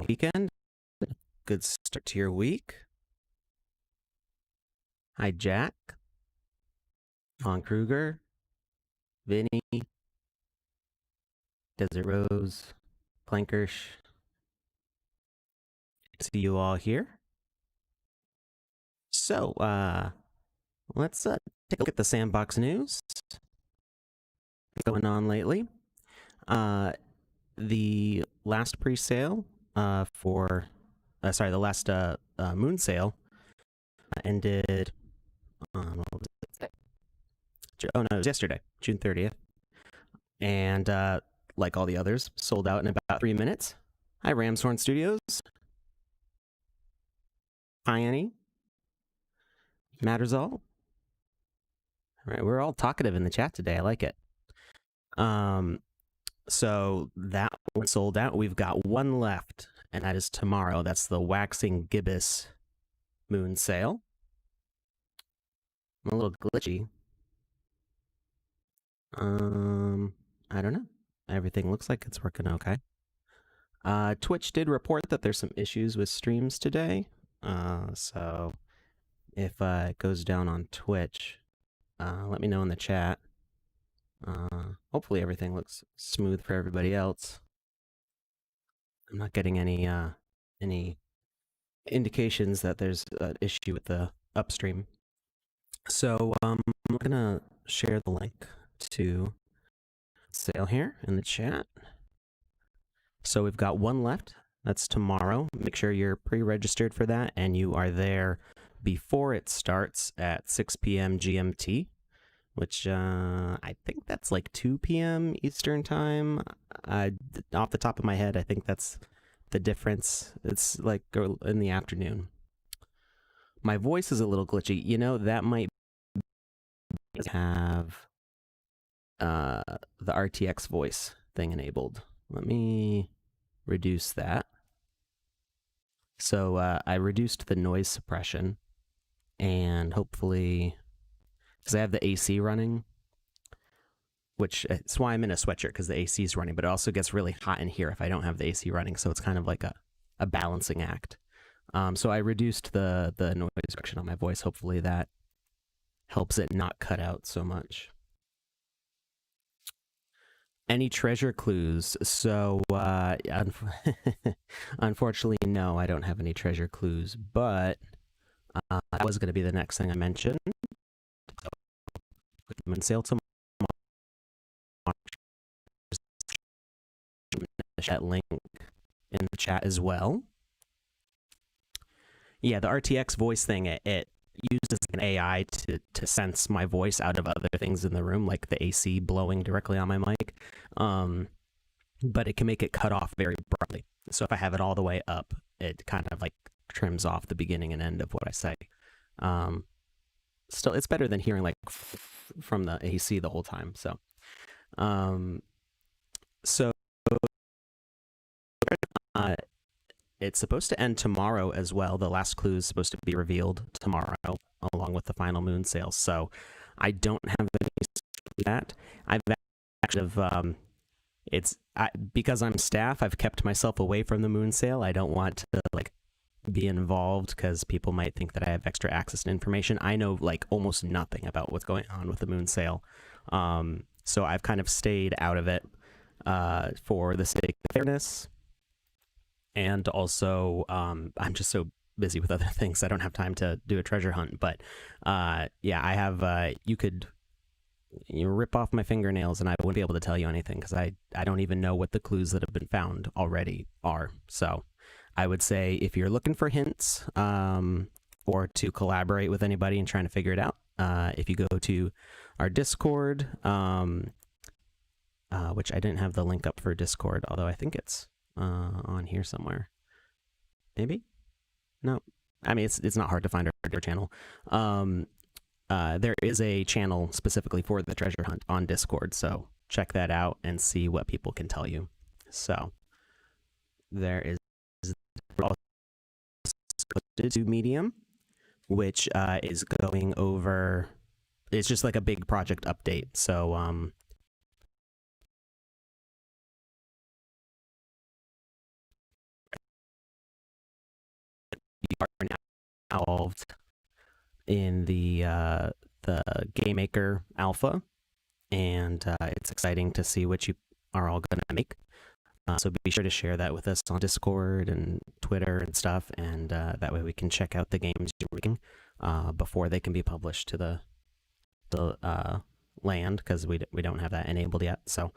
weekend. Good start to your week. Hi, Jack. Von Kruger. Vinny. Desert Rose. Plankersh. See you all here. So, let's take a look at the Sandbox news. What's going on lately? The last pre-sale the last moon sale ended on, what was it? Oh no, it was yesterday, June 30th. And like all the others, sold out in about 3 minutes. Hi, Ramshorn Studios. Hi, Annie. Matters all. All right, we're all talkative in the chat today. I like it. So that one sold out. We've got one left, and that is tomorrow. That's the Waxing Gibbous moon sale. I'm a little glitchy. I don't know. Everything looks like it's working okay. Twitch did report that there's some issues with streams today. So if it goes down on Twitch, let me know in the chat. Hopefully everything looks smooth for everybody else. I'm not getting any indications that there's an issue with the upstream. So I'm gonna share the link to sale here in the chat. So we've got one left. That's tomorrow. Make sure you're pre-registered for that and you are there before it starts at 6 p.m. GMT, which I think that's like 2 p.m. Eastern time. Off the top of my head, I think that's the difference. It's like in the afternoon. My voice is a little glitchy. You know, that might have the RTX voice thing enabled. Let me reduce that. So I reduced the noise suppression, and hopefully, because I have the AC running, which it's why I'm in a sweatshirt, because the AC is running, but it also gets really hot in here if I don't have the AC running, so it's kind of like a balancing act. So I reduced the noise suppression on my voice. Hopefully that helps it not cut out so much. Any treasure clues? So unfortunately, no, I don't have any treasure clues, but that was going to be the next thing I mentioned. So, moon sale tomorrow. That link in the chat as well. Yeah, the RTX voice thing, it uses an AI to sense my voice out of other things in the room, like the AC blowing directly on my mic. But it can make it cut off very abruptly. So if I have it all the way up, it kind of like trims off the beginning and end of what I say. Still, it's better than hearing like from the AC the whole time. So, it's supposed to end tomorrow as well. The last clue is supposed to be revealed tomorrow, along with the final moon sales. So I don't have any of that. I've actually, because I'm staff, I've kept myself away from the moon sale. I don't want to like be involved because people might think that I have extra access to information. I know like almost nothing about what's going on with the moon sale. So I've kind of stayed out of it for the sake of fairness. And also, I'm just so busy with other things, I don't have time to do a treasure hunt. But yeah, I have, you rip off my fingernails and I wouldn't be able to tell you anything because I don't even know what the clues that have been found already are. So I would say if you're looking for hints or to collaborate with anybody and trying to figure it out, if you go to our Discord, which I didn't have the link up for Discord, although I think it's on here somewhere. Maybe? No. I mean, it's not hard to find our channel. There is a channel specifically for the treasure hunt on Discord, so check that out and see what people can tell you. So there is to Medium, which is going over. It's just like a big project update. So are now involved in the Game Maker Alpha, and it's exciting to see what you are all going to make. So be sure to share that with us on Discord and Twitter and stuff, and that way we can check out the games you're making before they can be published to the land, because we don't have that enabled yet. So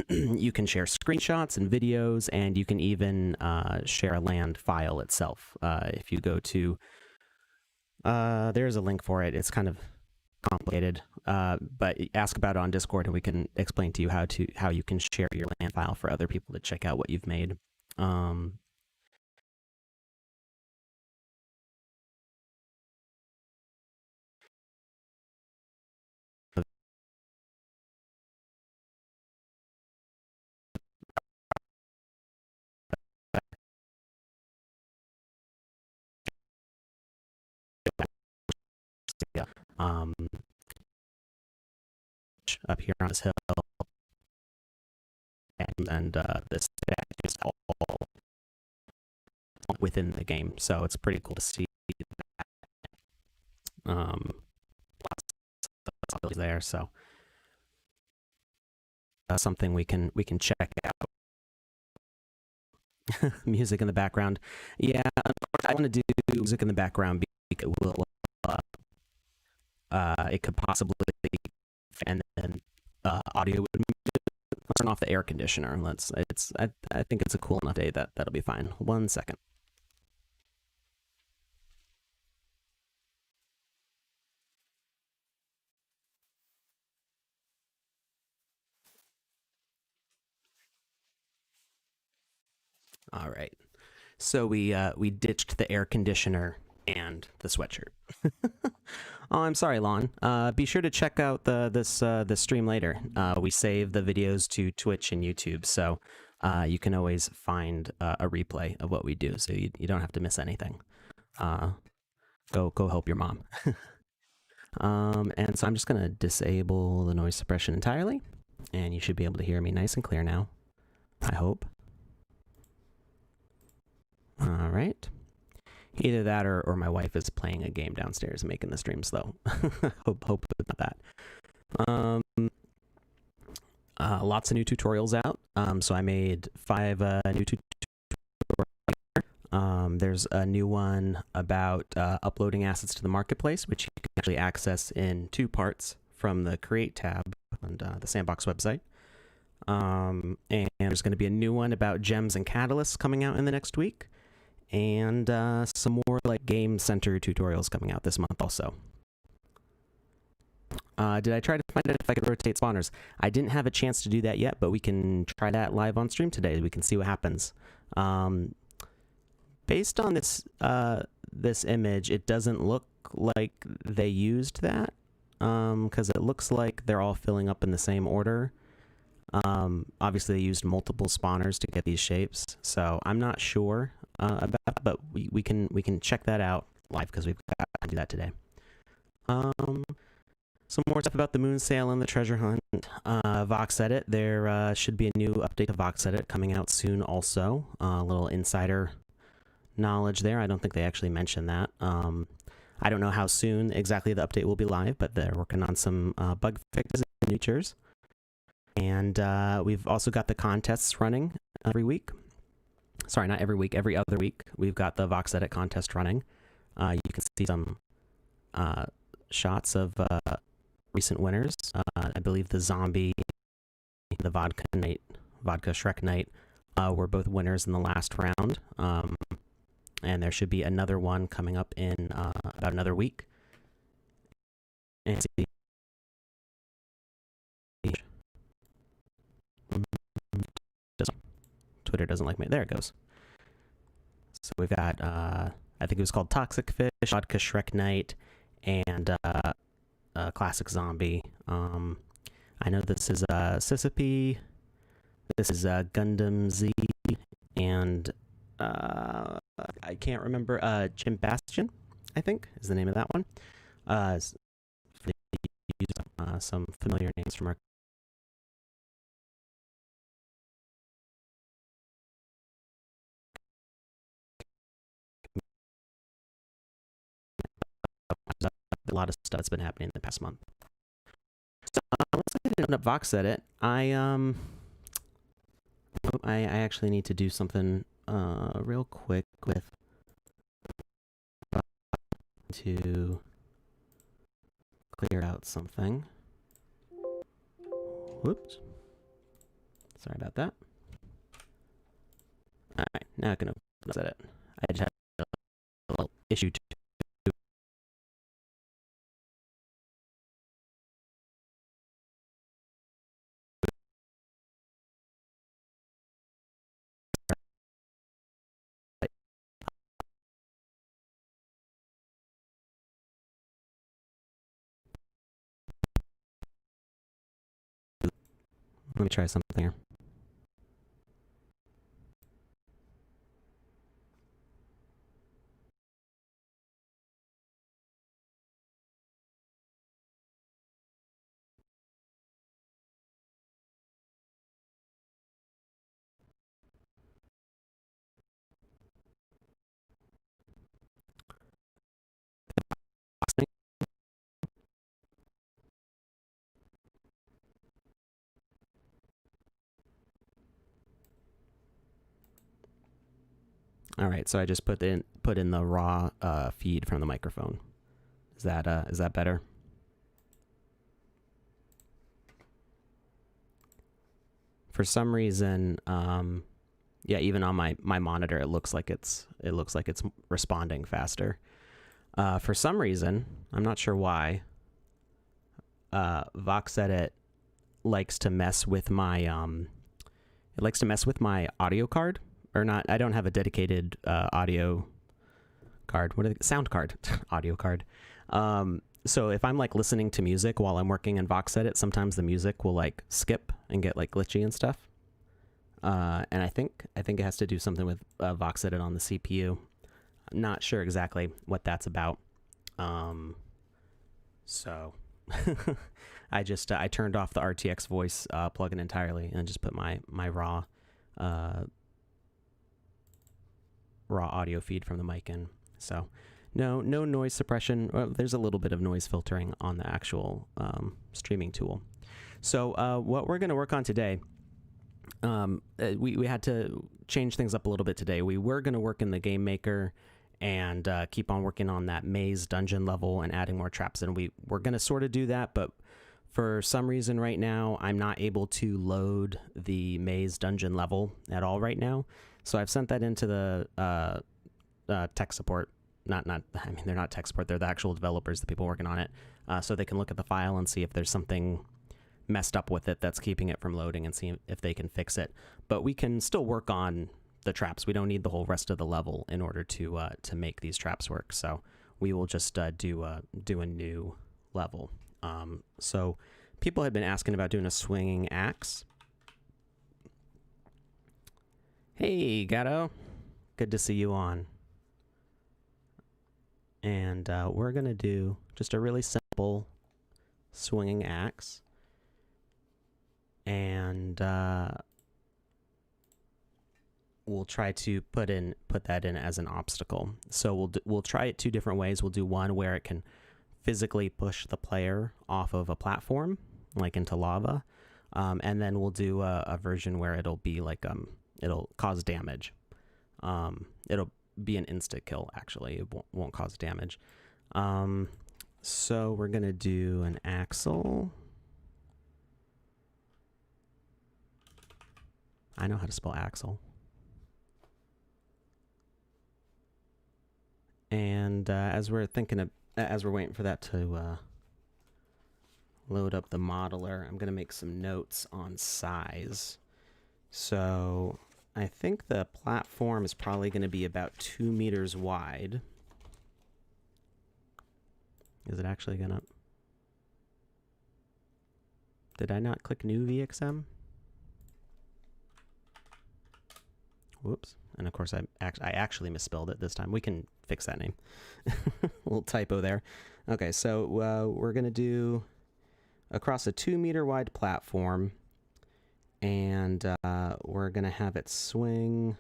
you can share screenshots and videos, and you can even share a land file itself. If you go to there's a link for it. It's kind of complicated, but ask about it on Discord, and we can explain to you how you can share your land file for other people to check out what you've made. Yeah. Up here on this hill, and this is all within the game, so it's pretty cool to see that. Lots of possibilities there, so that's something we can check out. Music in the background, yeah. I want to do music in the background because it will it could possibly, and then audio would turn off the air conditioner. I think it's a cool enough day that'll be fine. 1 second. All right. So we ditched the air conditioner and the sweatshirt. Oh, I'm sorry, Lon. Be sure to check out this stream later. We save the videos to Twitch and YouTube, so you can always find a replay of what we do, so you don't have to miss anything. Go help your mom. And so I'm just gonna disable the noise suppression entirely, and you should be able to hear me nice and clear now, I hope. All right. Either that or my wife is playing a game downstairs and making the stream slow. hope it's not that. Lots of new tutorials out. So I made 5 new tutorials. There's a new one about uploading assets to the marketplace, which you can actually access in 2 parts from the Create tab on the Sandbox website. And there's going to be a new one about gems and catalysts coming out in the next week. And some more like game center tutorials coming out this month also. Did I try to find out if I could rotate spawners? I didn't have a chance to do that yet, but we can try that live on stream today. We can see what happens. Based on this image, it doesn't look like they used that, because it looks like they're all filling up in the same order. Obviously, they used multiple spawners to get these shapes, so I'm not sure about that, but we can check that out live, because we've got to do that today. Some more stuff about the moon sail and the treasure hunt. VoxEdit, there should be a new update to VoxEdit coming out soon also. A little insider knowledge there. I don't think they actually mentioned that. I don't know how soon exactly the update will be live, but they're working on some bug fixes and features. And we've also got the contests running every week. Sorry, not every week, every other week. We've got the VoxEdit contest running. You can see some shots of recent winners. I believe the zombie, the vodka Shrek Knight, were both winners in the last round. And there should be another one coming up in about another week. And Twitter doesn't like me. There it goes. So we've got, I think it was called Toxic Fish, Vodka Shrek Knight, and Classic Zombie. I know this is Sissipe, this is Gundam Z, and I can't remember, Jim Bastion, I think, is the name of that one. Some familiar names from our a lot of stuff that's been happening in the past month. So let's go ahead and open up VoxEdit. I actually need to do something real quick with to clear out something. Whoops. Sorry about that. All right, now I can open it. I just had a little issue too. Let me try something here. All right, so I just put in the raw feed from the microphone. Is that better? For some reason, yeah, even on my monitor, it looks like it's responding faster. For some reason, I'm not sure why. VoxEdit likes to mess with my audio card, or not. I don't have a dedicated audio card. What is it? Sound card, audio card. So if I'm like listening to music while I'm working in VoxEdit, sometimes the music will like skip and get like glitchy and stuff. And I think it has to do something with VoxEdit on the CPU. I'm not sure exactly what that's about. So I just I turned off the RTX voice plugin entirely and just put my raw audio feed from the mic in. So no noise suppression. Well, there's a little bit of noise filtering on the actual streaming tool. So what we're going to work on today, we had to change things up a little bit today. We were going to work in the game maker and keep on working on that maze dungeon level and adding more traps, and we're going to sort of do that, but for some reason right now I'm not able to load the maze dungeon level at all right now. So I've sent that into the tech support. I mean, they're not tech support, they're the actual developers, the people working on it, so they can look at the file and see if there's something messed up with it that's keeping it from loading and see if they can fix it. But we can still work on the traps. We don't need the whole rest of the level in order to make these traps work. So we will just do a new level. So people had been asking about doing a swinging axe. Hey, Gatto. Good to see you on. And we're going to do just a really simple swinging axe. And we'll try to put that in as an obstacle. So we'll try it two different ways. We'll do one where it can physically push the player off of a platform, like into lava. And then we'll do a version where it'll be like, it'll cause damage. It'll be an insta kill, actually. It won't cause damage. So we're going to do an axle. I know how to spell axle. And as we're waiting for that to load up the modeler, I'm going to make some notes on size. So I think the platform is probably going to be about 2 meters wide. Is it actually going to... Did I not click new VXM? Whoops. And of course, I actually misspelled it this time. We can fix that name. Little typo there. Okay, so we're going to do across a 2 meter wide platform, and we're going to have it swing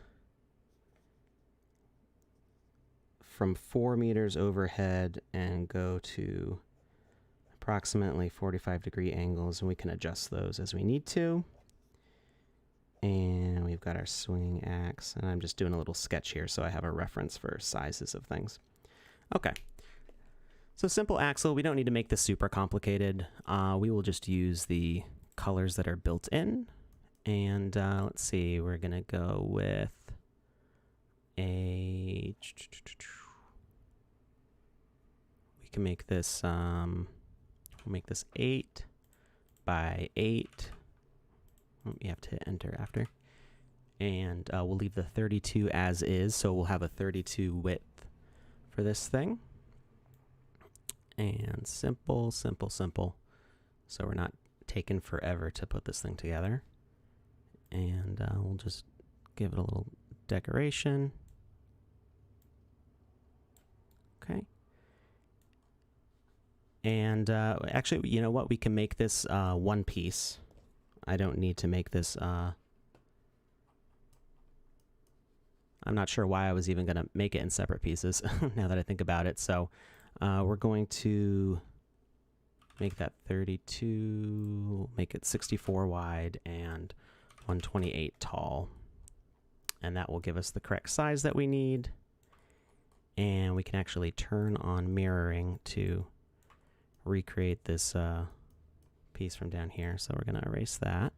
from 4 meters overhead and go to approximately 45-degree angles, and we can adjust those as we need to. And we've got our swinging axe, and I'm just doing a little sketch here so I have a reference for sizes of things. Okay. So simple axle, we don't need to make this super complicated. We will just use the colors that are built in. And let's see, we're going to go with a... We can make this, we'll make this 8 by 8. Oh, you have to hit enter after. And we'll leave the 32 as is, so we'll have a 32 width for this thing. And simple, simple, simple. So we're not taking forever to put this thing together. And we'll just give it a little decoration. Okay. And actually, you know what? We can make this one piece. I don't need to make this... I'm not sure why I was even going to make it in separate pieces, now that I think about it. So we're going to make that 32, make it 64 wide and 128 tall. And that will give us the correct size that we need. And we can actually turn on mirroring to recreate this piece from down here. So we're going to erase that.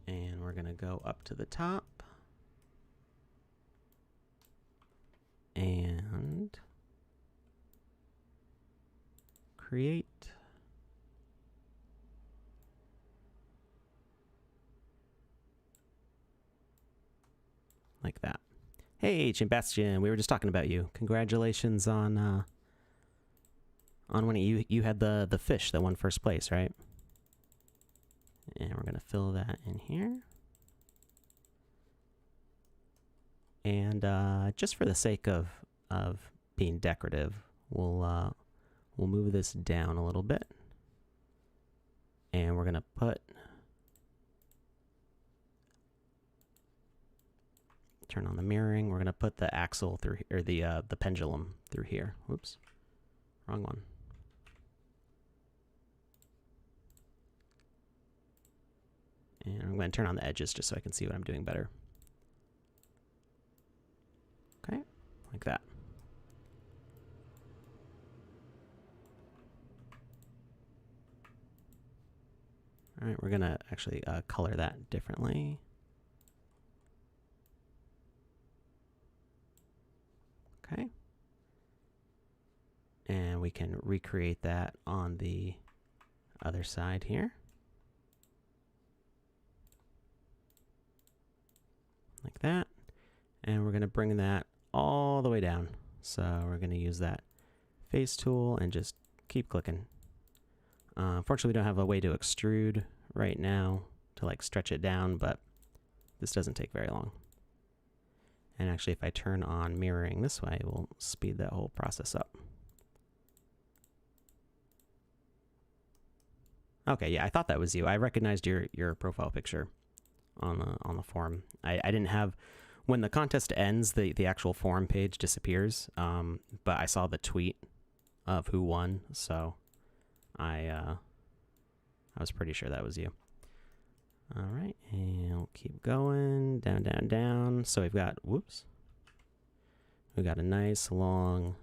And we're going to go up to the top. And create. Like that. Hey, Ancient Bastion, we were just talking about you. Congratulations on winning. You had the fish that won first place, right? And we're going to fill that in here. And just for the sake of being decorative, we'll move this down a little bit. And we're going to put... Turn on the mirroring. We're going to put the axle through, or the pendulum through here. Whoops. Wrong one. And I'm going to turn on the edges just so I can see what I'm doing better. Okay, like that. All right, we're going to actually color that differently. Okay. And we can recreate that on the other side here. Like that. And we're going to bring that all the way down. So we're going to use that face tool and just keep clicking. Unfortunately, we don't have a way to extrude right now to like stretch it down, but this doesn't take very long. And actually, if I turn on mirroring this way, we'll speed that whole process up. Okay, yeah, I thought that was you. I recognized your profile picture on the forum. I didn't have, when the contest ends, the actual forum page disappears. But I saw the tweet of who won, so I was pretty sure that was you. All right, and we'll keep going down, down, down. So we've got, whoops, we've got a nice long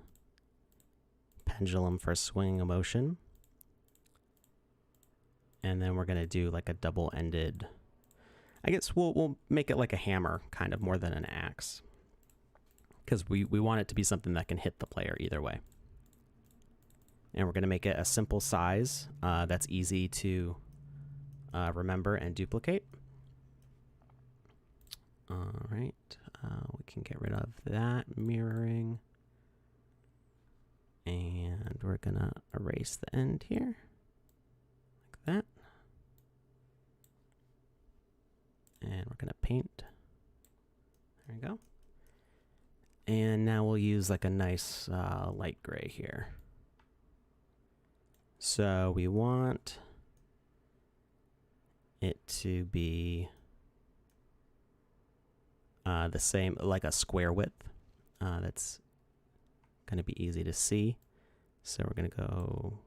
pendulum for swinging a motion. And then we're going to do like a double-ended, I guess we'll make it like a hammer, kind of more than an axe. Because we want it to be something that can hit the player either way. And we're going to make it a simple size that's easy to remember and duplicate. All right, we can get rid of that mirroring. And we're going to erase the end here. Like that. And we're going to paint. There we go. And now we'll use like a nice light gray here. So we want it to be the same, like a square width. That's going to be easy to see. So we're going to go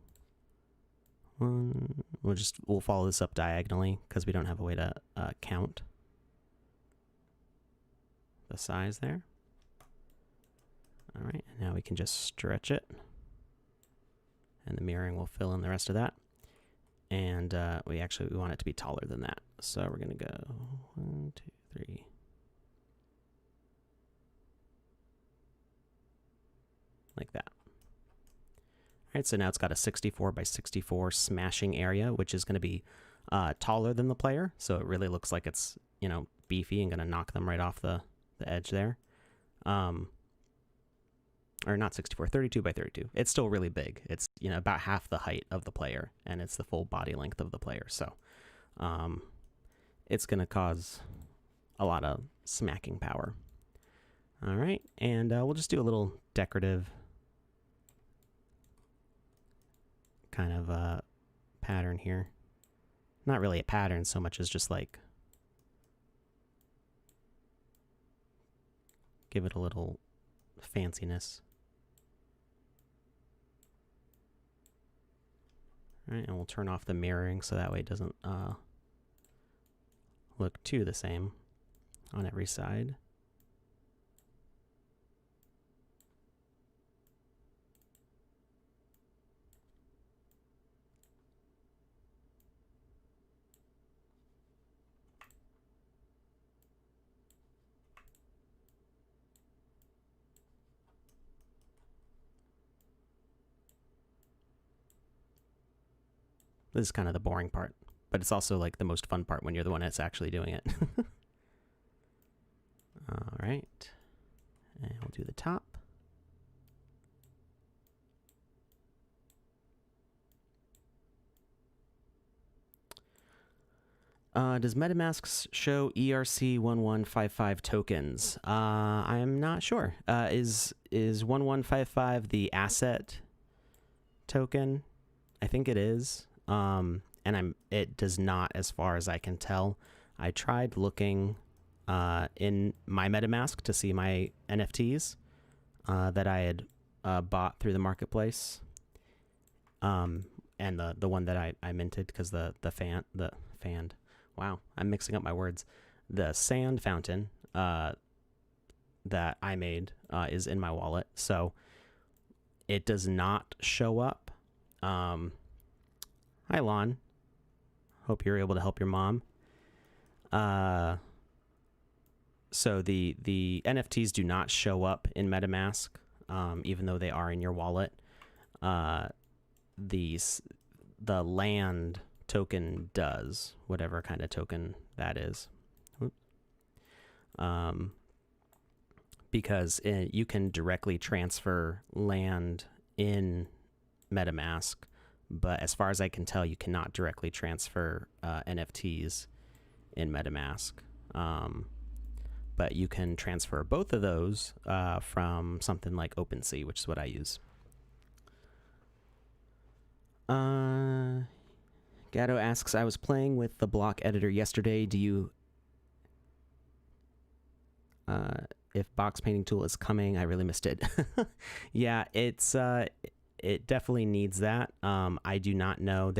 one. We'll follow this up diagonally because we don't have a way to count the size there. All right, and now we can just stretch it, and the mirroring will fill in the rest of that. And we want it to be taller than that. So we're going to go 1, 2, 3. Like that. All right, so now it's got a 64 by 64 smashing area, which is going to be taller than the player. So it really looks like it's, you know, beefy and going to knock them right off the edge there. Or not 64, 32 by 32. It's still really big. It's, you know, about half the height of the player, and it's the full body length of the player. So it's going to cause a lot of smacking power. All right, and we'll just do a little decorative kind of pattern here. Not really a pattern so much as just like give it a little fanciness. All right, and we'll turn off the mirroring so that way it doesn't look too the same on every side. This is kind of the boring part, but it's also like the most fun part when you're the one that's actually doing it. All right, and we'll do the top. Does MetaMask show ERC1155 tokens? I'm not sure. Is 1155 the asset token? I think it is. It does not, as far as I can tell. I tried looking in my MetaMask to see my NFTs that I had bought through the marketplace, and the one that I minted because the fanned. Wow, I'm mixing up my words. The sand fountain that I made is in my wallet, so it does not show up. Hi, Lon. Hope you're able to help your mom. So the NFTs do not show up in MetaMask, even though they are in your wallet. The land token does, whatever kind of token that is. Because you can directly transfer land in MetaMask, but as far as I can tell, you cannot directly transfer NFTs in MetaMask. But you can transfer both of those from something like OpenSea, which is what I use. Gatto asks, I was playing with the block editor yesterday. Do you... if box painting tool is coming, I really missed it. Yeah, it's... it definitely needs that. I do not know.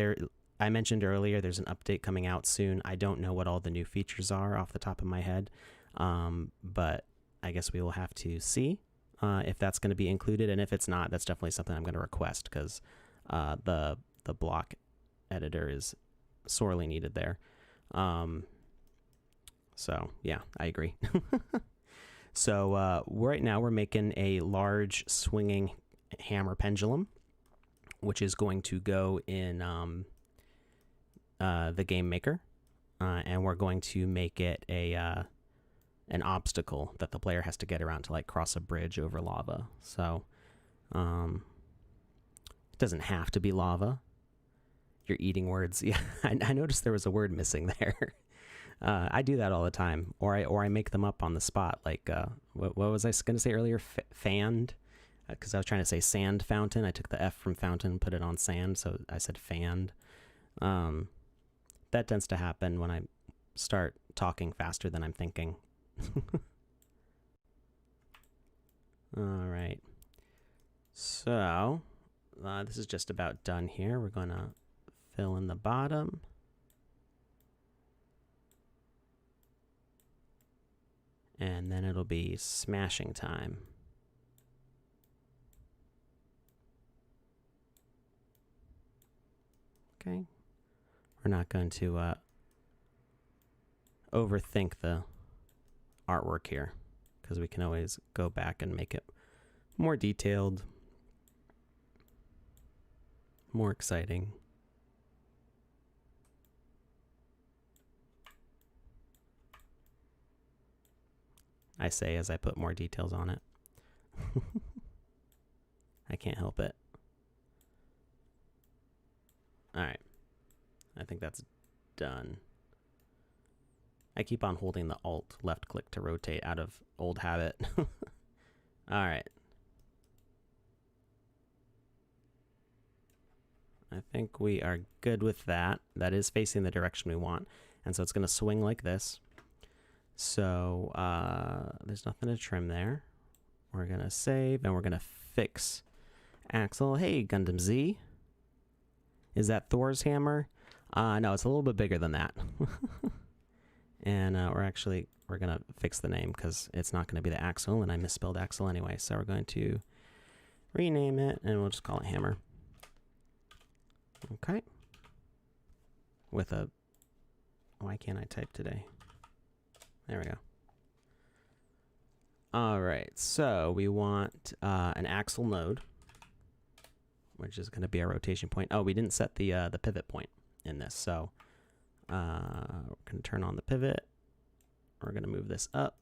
I mentioned earlier there's an update coming out soon. I don't know what all the new features are off the top of my head, but I guess we will have to see if that's going to be included. And if it's not, that's definitely something I'm going to request because the block editor is sorely needed there. So yeah, I agree. So right now we're making a large swinging hammer pendulum, which is going to go in the game maker, and we're going to make it an obstacle that the player has to get around to like cross a bridge over lava. So it doesn't have to be lava. You're eating words. Yeah, I noticed there was a word missing there. I do that all the time, or I make them up on the spot. Like what was I going to say earlier? Fanned. Because I was trying to say sand fountain. I took the F from fountain and put it on sand, so I said fanned. That tends to happen when I start talking faster than I'm thinking. All right. So this is just about done here. We're going to fill in the bottom. And then it'll be smashing time. Okay. We're not going to overthink the artwork here, because we can always go back and make it more detailed, more exciting. I say as I put more details on it. I can't help it. All right. I think that's done. I keep on holding the Alt left click to rotate out of old habit. All right. I think we are good with that. That is facing the direction we want. And so it's going to swing like this. So there's nothing to trim there. We're going to save and we're going to fix Axel. Hey, Gundam Z. Is that Thor's hammer? No, it's a little bit bigger than that. And we're going to fix the name because it's not going to be the Axel, and I misspelled Axel anyway. So we're going to rename it, and we'll just call it hammer. Okay. With a... Why can't I type today? There we go. All right, so we want an axle node, which is going to be our rotation point. Oh, we didn't set the pivot point in this, so we're going to turn on the pivot. We're going to move this up,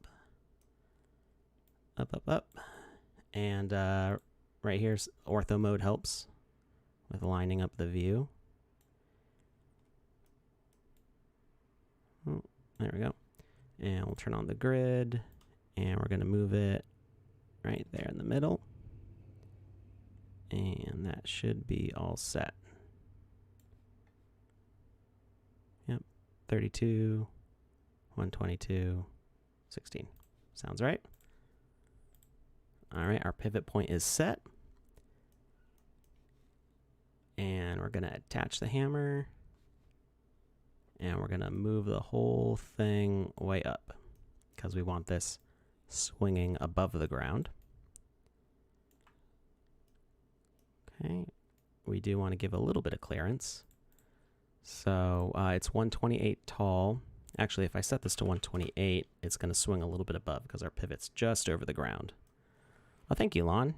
and right here's ortho mode helps with lining up the view. Oh, there we go. And we'll turn on the grid, and we're going to move it right there in the middle. And that should be all set. Yep, 32, 122, 16. Sounds right. All right, our pivot point is set. And we're going to attach the hammer. And we're going to move the whole thing way up because we want this swinging above the ground. Okay, we do want to give a little bit of clearance. So it's 128 tall. Actually, if I set this to 128, it's going to swing a little bit above because our pivot's just over the ground. Oh, thank you, Lon.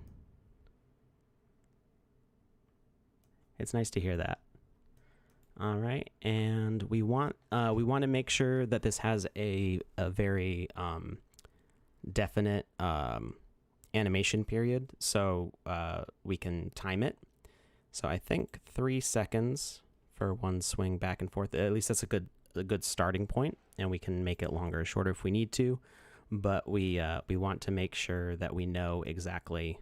It's nice to hear that. All right, and we want to make sure that this has a very definite animation period, so we can time it. So I think 3 seconds for one swing back and forth. At least that's a good starting point, and we can make it longer or shorter if we need to. But we want to make sure that we know exactly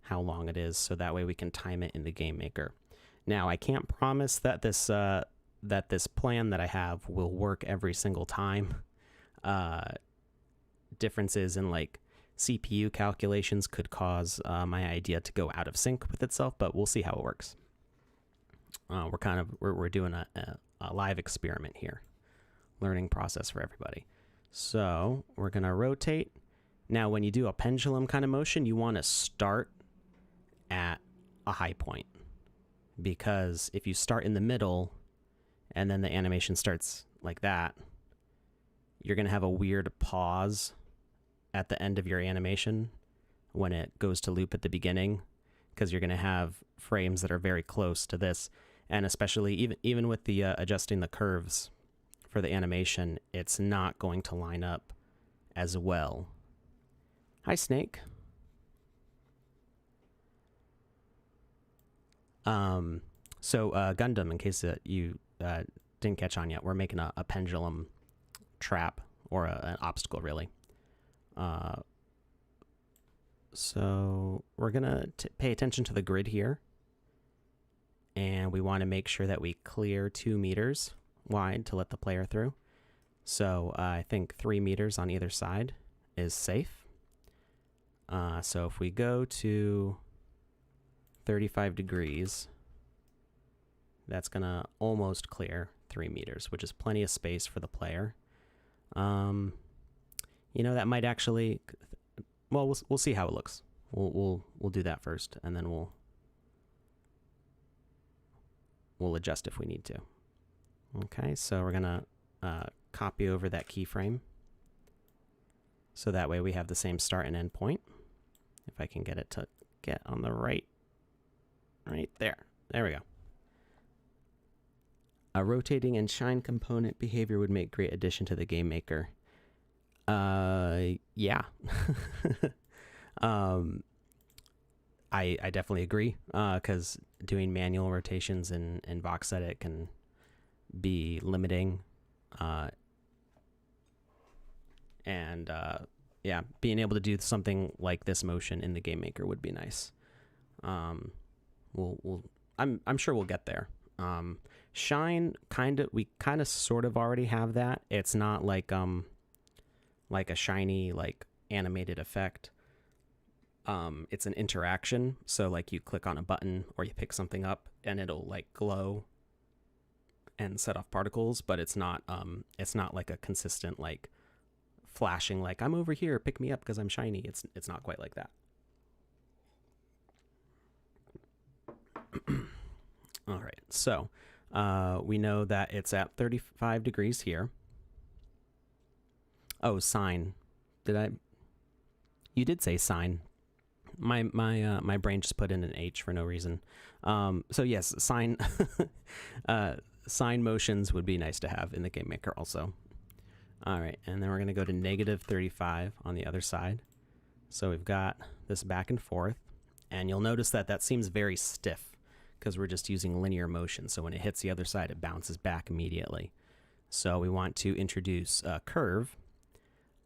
how long it is, so that way we can time it in the game maker. Now, I can't promise that this plan that I have will work every single time. Differences in like CPU calculations could cause my idea to go out of sync with itself, but we'll see how it works. We're doing a live experiment here, learning process for everybody. So we're gonna rotate. Now, when you do a pendulum kind of motion, you want to start at a high point. Because if you start in the middle and then the animation starts like that, you're going to have a weird pause at the end of your animation when it goes to loop at the beginning, because you're going to have frames that are very close to this. And especially even with the adjusting the curves for the animation, it's not going to line up as well. Hi, Snake. So Gundam, in case you didn't catch on yet, we're making a pendulum trap, or an obstacle, really. So we're gonna pay attention to the grid here, and we want to make sure that we clear 2 meters wide to let the player through. So I think 3 meters on either side is safe. So if we go to 35 degrees, that's going to almost clear 3 meters, which is plenty of space for the player. You know, that might actually, well, we'll see how it looks. We'll do that first, and then we'll adjust if we need to. Okay, so we're gonna copy over that keyframe, so that way we have the same start and end point. If I can get it to get on the right there. There we go. A rotating and shine component behavior would make great addition to the game maker. Yeah. I definitely agree, because doing manual rotations in VoxEdit can be limiting, and yeah, being able to do something like this motion in the game maker would be nice. I'm sure we'll get there. Shine, we kind of sort of already have that. It's not like a shiny, like, animated effect. It's an interaction, so like you click on a button or you pick something up and it'll like glow and set off particles, but it's not like a consistent, like, flashing, like, I'm over here, pick me up because I'm shiny. It's not quite like that. All right, so we know that it's at 35 degrees here. Oh, sign. You did say sign. My brain just put in an H for no reason. So yes, sign sign motions would be nice to have in the game maker also. All right, and then we're gonna go to -35 on the other side. So we've got this back and forth, and you'll notice that that seems very stiff because we're just using linear motion. So when it hits the other side, it bounces back immediately. So we want to introduce a curve,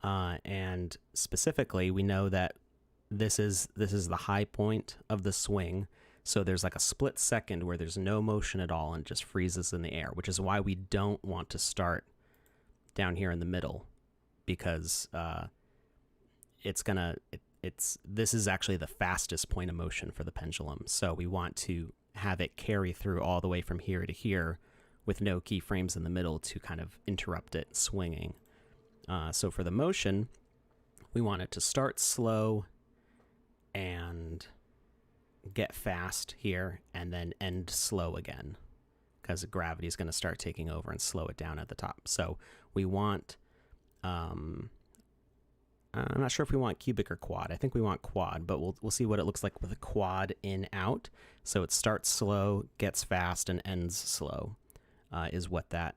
and specifically, we know that this is the high point of the swing. So there's like a split second where there's no motion at all and it just freezes in the air, which is why we don't want to start down here in the middle, because this is actually the fastest point of motion for the pendulum. So we want to have it carry through all the way from here to here with no keyframes in the middle to kind of interrupt it swinging. So for the motion, we want it to start slow and get fast here and then end slow again, because gravity is going to start taking over and slow it down at the top. So we want, I'm not sure if we want cubic or quad. I think we want quad, but we'll see what it looks like with a quad in out. So it starts slow, gets fast, and ends slow, is what that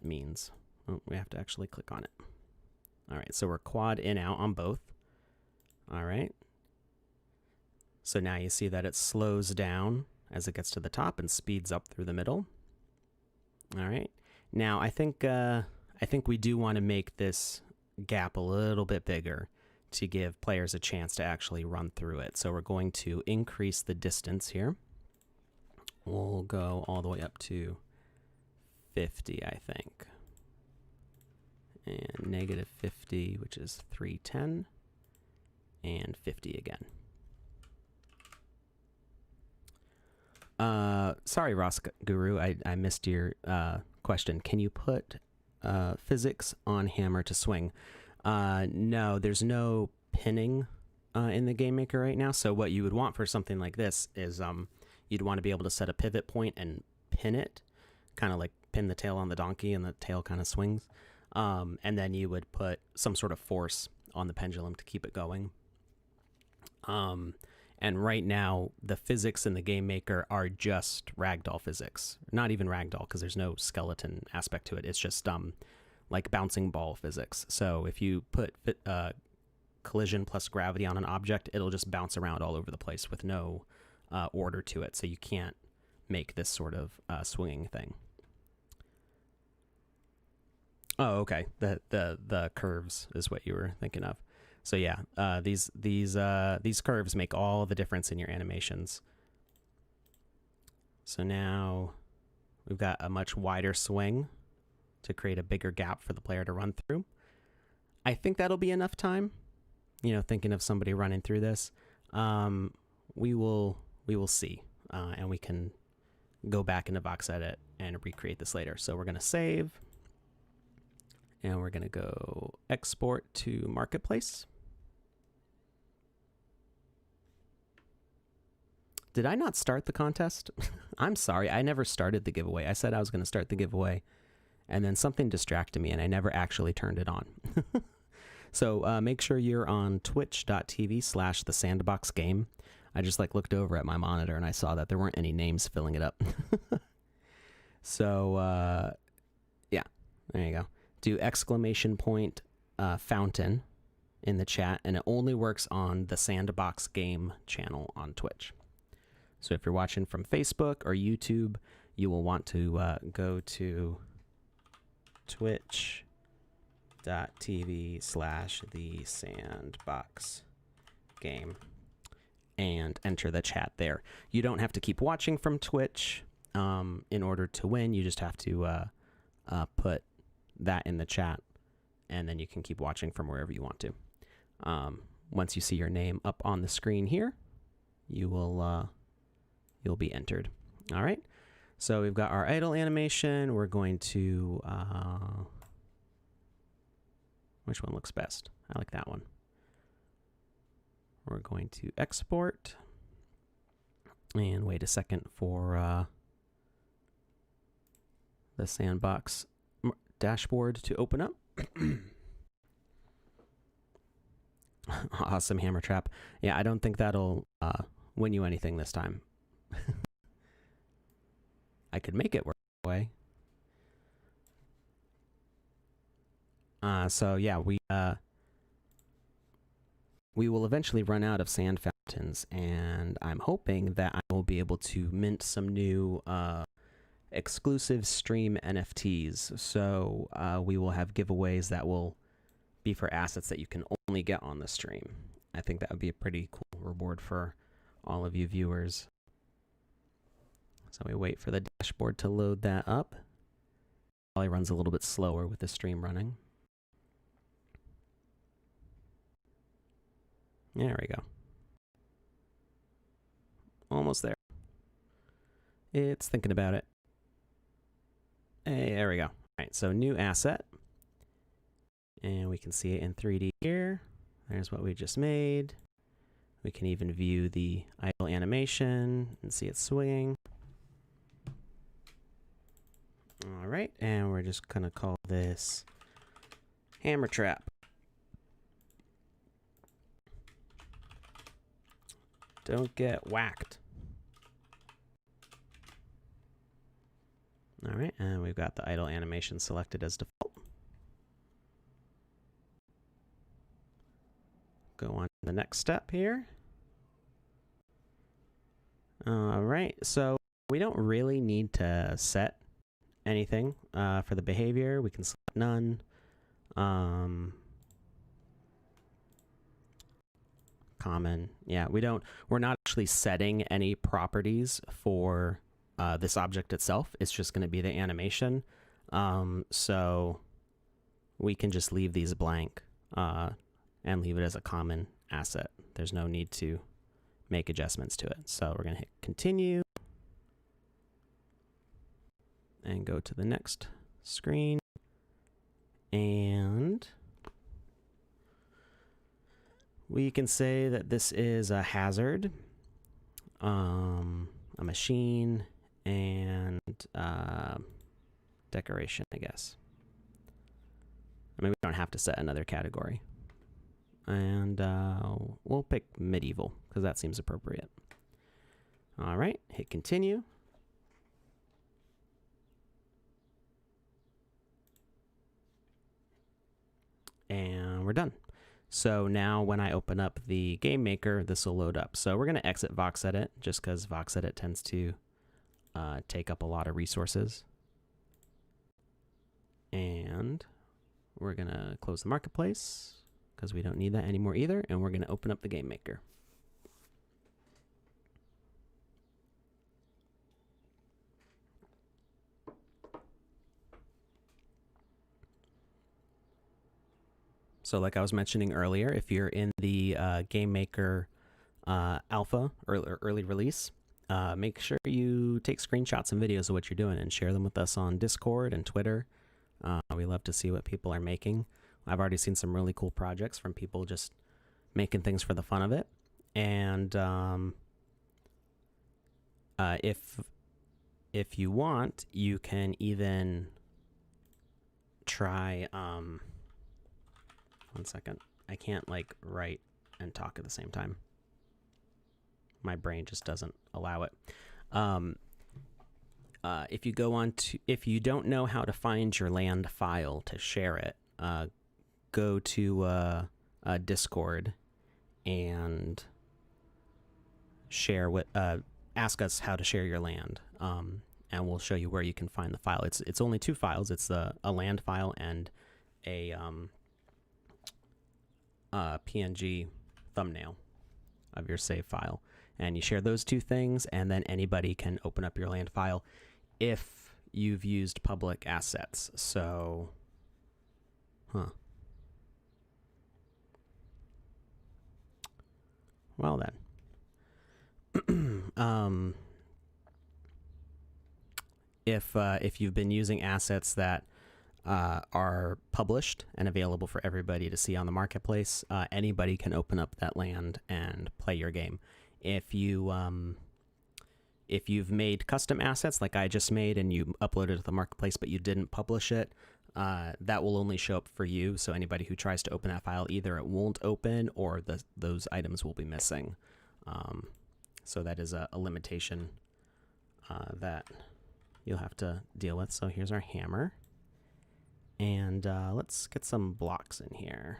means. Oh, we have to actually click on it. All right, so we're quad in out on both. All right. So now you see that it slows down as it gets to the top and speeds up through the middle. All right. Now I think we do want to make this gap a little bit bigger to give players a chance to actually run through it. So we're going to increase the distance here. We'll go all the way up to 50, I think. And -50, which is 310, and 50 again. Sorry, Ross Guru, I missed your question. Can you put physics on hammer to swing? No, there's no pinning in the game maker right now. So what you would want for something like this is you'd want to be able to set a pivot point and pin it, kind of like pin the tail on the donkey and the tail kind of swings. And then you would put some sort of force on the pendulum to keep it going. And right now, the physics in the game maker are just ragdoll physics. Not even ragdoll, because there's no skeleton aspect to it. It's just like bouncing ball physics. So if you put collision plus gravity on an object, it'll just bounce around all over the place with no order to it. So you can't make this sort of swinging thing. Oh, okay. The curves is what you were thinking of. So yeah, these curves make all the difference in your animations. So now we've got a much wider swing to create a bigger gap for the player to run through. I think that'll be enough time. Thinking of somebody running through this. We will see, and we can go back into VoxEdit and recreate this later. So we're going to save, and we're going to go export to Marketplace. Did I not start the contest? I'm sorry, I never started the giveaway. I said I was going to start the giveaway, and then something distracted me, and I never actually turned it on. So make sure you're on twitch.tv/the Sandbox game. I just looked over at my monitor, and I saw that there weren't any names filling it up. So yeah, there you go. Do !! Fountain in the chat, and it only works on the Sandbox game channel on Twitch. So if you're watching from Facebook or YouTube, you will want to go to twitch.tv/the Sandbox game and enter the chat there. You don't have to keep watching from Twitch in order to win. You just have to put that in the chat, and then you can keep watching from wherever you want to. Once you see your name up on the screen here, you will you'll be entered. All right. So we've got our idle animation. We're going to which one looks best? I like that one. We're going to export and wait a second for the Sandbox dashboard to open up. Awesome hammer trap. Yeah, I don't think that'll win you anything this time. I could make it work that way. So yeah, we will eventually run out of sand fountains, and I'm hoping that I will be able to mint some new exclusive stream NFTs. So we will have giveaways that will be for assets that you can only get on the stream. I think that would be a pretty cool reward for all of you viewers. So we wait for the dashboard to load that up. Probably runs a little bit slower with the stream running. There we go. Almost there. It's thinking about it. Hey, there we go. All right, so new asset. And we can see it in 3D here. There's what we just made. We can even view the idle animation and see it swinging. All right, and we're just gonna call this hammer trap. Don't get whacked. All right, and we've got the idle animation selected as default. Go on to the next step here. All right, so we don't really need to set anything for the behavior. We can select none. Common. Yeah, we're not actually setting any properties for this object itself. It's just going to be the animation. So we can just leave these blank and leave it as a common asset. There's no need to make adjustments to it. So we're going to hit continue and go to the next screen. And we can say that this is a hazard, a machine, and decoration, I guess. I mean, we don't have to set another category. And we'll pick medieval because that seems appropriate. All right, hit continue. And we're done. So now when I open up the game maker, this will load up. So we're going to exit VoxEdit just because VoxEdit tends to take up a lot of resources. And we're going to close the marketplace because we don't need that anymore either. And we're going to open up the game maker. So like I was mentioning earlier, if you're in the Game Maker alpha or early release, make sure you take screenshots and videos of what you're doing and share them with us on Discord and Twitter. We love to see what people are making. I've already seen some really cool projects from people just making things for the fun of it. And if you want, you can even try. One second. I can't like write and talk at the same time. My brain just doesn't allow it. If you go on to, if you don't know how to find your land file to share it, go to Discord and share what. Ask us how to share your land, and we'll show you where you can find the file. It's only two files. It's a land file and a PNG thumbnail of your save file. And you share those two things, and then anybody can open up your land file if you've used public assets. So, well then. If you've been using assets that are published and available for everybody to see on the marketplace, anybody can open up that land and play your game. If you've made custom assets like I just made and you uploaded it to the marketplace but you didn't publish it, that will only show up for you. So anybody who tries to open that file, either it won't open or those items will be missing. So that is a limitation that you'll have to deal with. So here's our hammer. And let's get some blocks in here.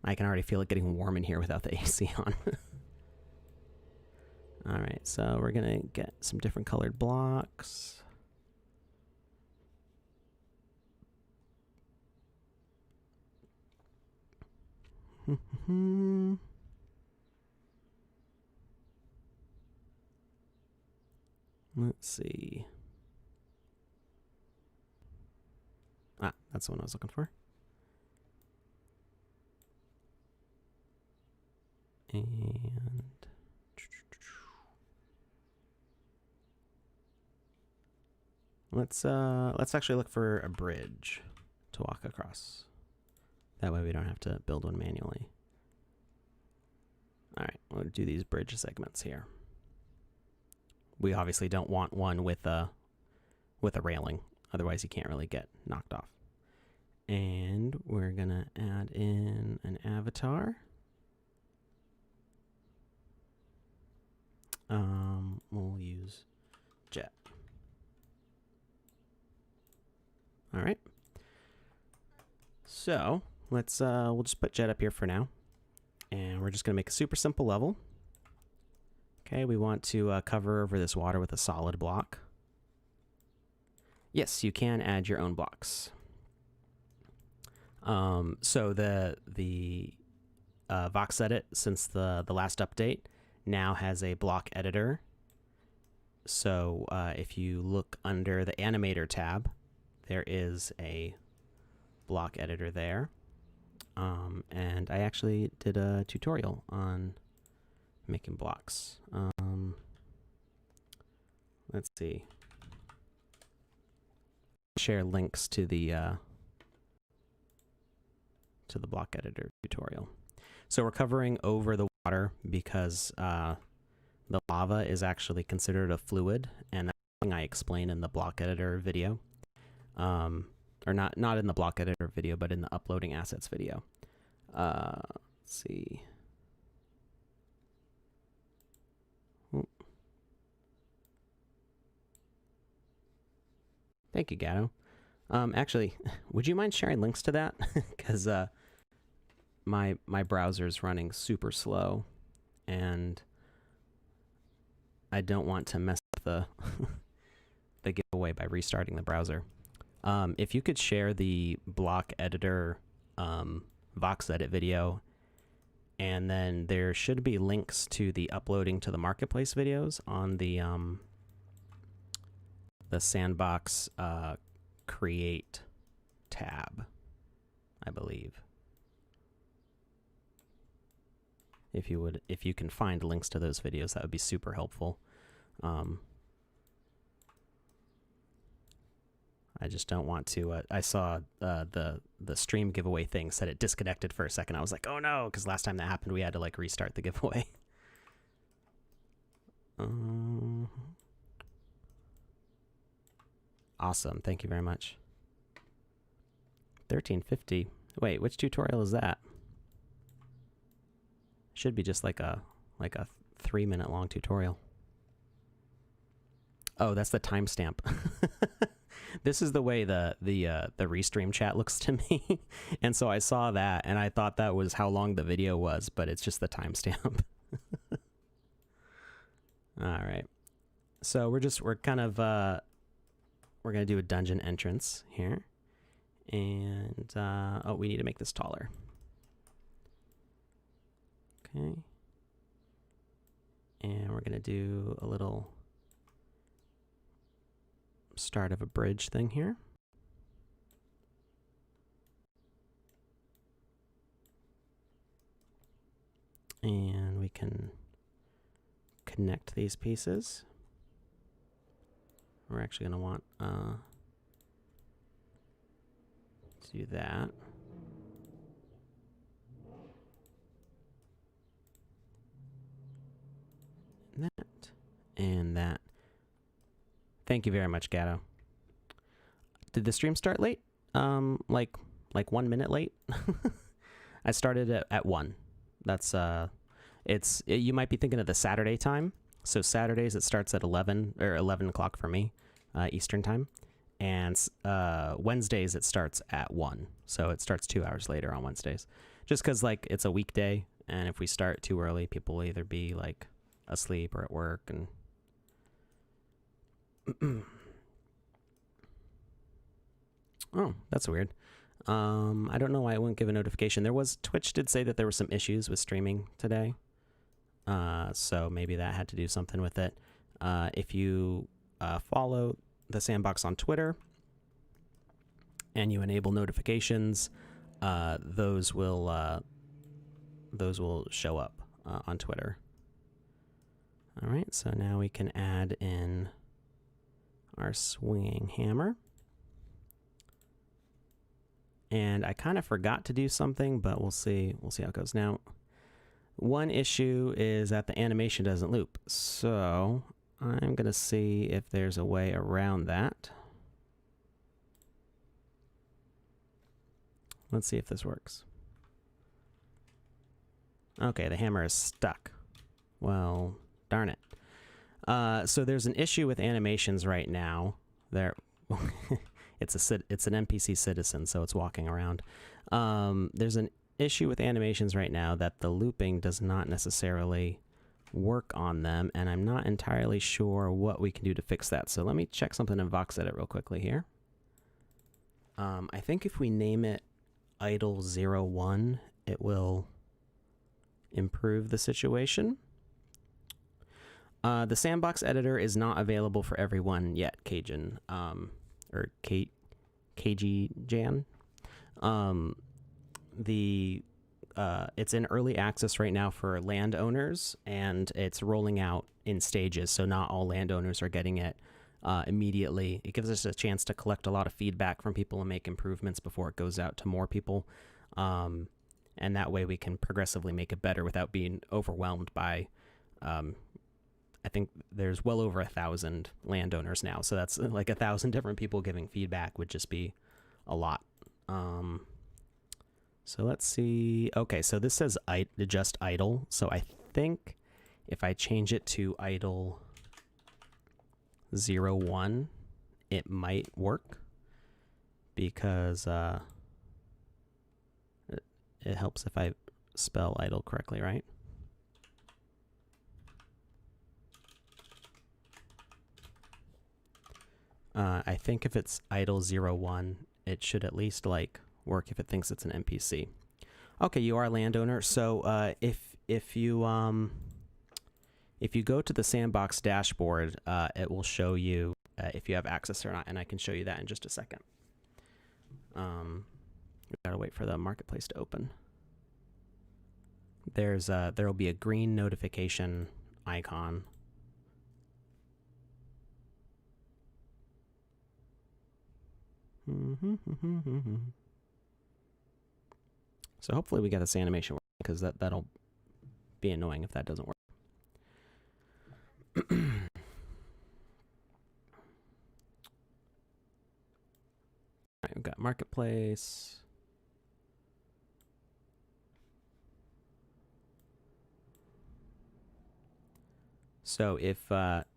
I can already feel it getting warm in here without the AC on. All right, so we're gonna get some different colored blocks. Let's see. That's the one I was looking for. And let's actually look for a bridge to walk across. That way we don't have to build one manually. All right, we'll do these bridge segments here. We obviously don't want one with a railing, otherwise you can't really get knocked off. And we're gonna add in an avatar. We'll use Jet. All right. So let's we'll just put Jet up here for now, and we're just gonna make a super simple level. Okay, we want to cover over this water with a solid block. Yes, you can add your own blocks. So the VoxEdit, since the last update, now has a block editor. So if you look under the animator tab, there is a block editor there. And I actually did a tutorial on making blocks. Let's see. Share links to the block editor tutorial. So we're covering over the water because the lava is actually considered a fluid, and that's something I explained in the block editor video. Or not in the block editor video, but in the uploading assets video. Let's see. Thank you, Gatto. Actually, would you mind sharing links to that? Because my browser's running super slow, and I don't want to mess up the giveaway by restarting the browser. If you could share the block editor VoxEdit video, and then there should be links to the uploading to the marketplace videos on the Sandbox create tab, I believe. If you can find links to those videos, that would be super helpful. I just don't want to. I saw the stream giveaway thing said it disconnected for a second. I was like, oh no, because last time that happened, we had to like restart the giveaway. Awesome, thank you very much. 1350. Wait, which tutorial is that? Should be just like a 3-minute long tutorial. Oh, that's the timestamp. This is the way the restream chat looks to me. And so I saw that and I thought that was how long the video was, but it's just the timestamp. All right. So we're kind of we're gonna do a dungeon entrance here. And oh, we need to make this taller. Okay. And we're gonna do a little start of a bridge thing here. And we can connect these pieces. We're actually going to want to do that. That and that. Thank you very much, Gatto. Did the stream start late? Like 1 minute late. I started at 1. That's you might be thinking of the Saturday time. So Saturdays it starts at 11 or 11 o'clock for me, Eastern time, and Wednesdays it starts at 1. So it starts 2 hours later on Wednesdays, just because like it's a weekday, and if we start too early, people will either be like asleep or at work and. Oh, that's weird. I don't know why it wouldn't give a notification. Twitch did say that there were some issues with streaming today. So maybe that had to do something with it. If you follow the Sandbox on Twitter and you enable notifications, those will show up on Twitter. All right, so now we can add in our swinging hammer. And I kind of forgot to do something, but we'll see how it goes. Now, one issue is that the animation doesn't loop. So I'm going to see if there's a way around that. Let's see if this works. Okay, the hammer is stuck. Well, darn it. So there's an issue with animations right now. It's an NPC citizen, so it's walking around. There's an issue with animations right now that the looping does not necessarily work on them, and I'm not entirely sure what we can do to fix that. So let me check something in VoxEdit real quickly here. I think if we name it idle 01, it will improve the situation. The Sandbox editor is not available for everyone yet, Cajun, or KG Jan. It's in early access right now for landowners, and it's rolling out in stages, so not all landowners are getting it immediately. It gives us a chance to collect a lot of feedback from people and make improvements before it goes out to more people. And that way we can progressively make it better without being overwhelmed by I think there's well over 1,000 landowners now, so that's like 1,000 different people giving feedback would just be a lot. So let's see. Okay, so this says just idle. So I think if I change it to idle 01, it might work because it helps if I spell idle correctly, right? I think if it's idle 01, it should at least like work if it thinks it's an NPC. Okay, you are a landowner. So if you go to the Sandbox dashboard, it will show you if you have access or not, and I can show you that in just a second. We gotta wait for the marketplace to open. There'll be a green notification icon. So hopefully we get this animation working, because that'll be annoying if that doesn't work. All right, we've got marketplace. So if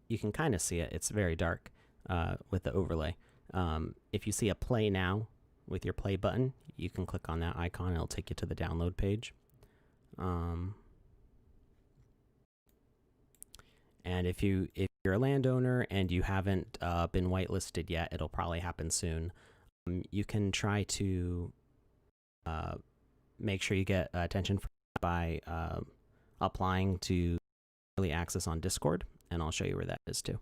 you can kind of see it, it's very dark with the overlay. If you see a play now with your play button, you can click on that icon and it'll take you to the download page. And if you're a landowner and you haven't been whitelisted yet, it'll probably happen soon. You can try to make sure you get attention by applying to early access on Discord, and I'll show you where that is too.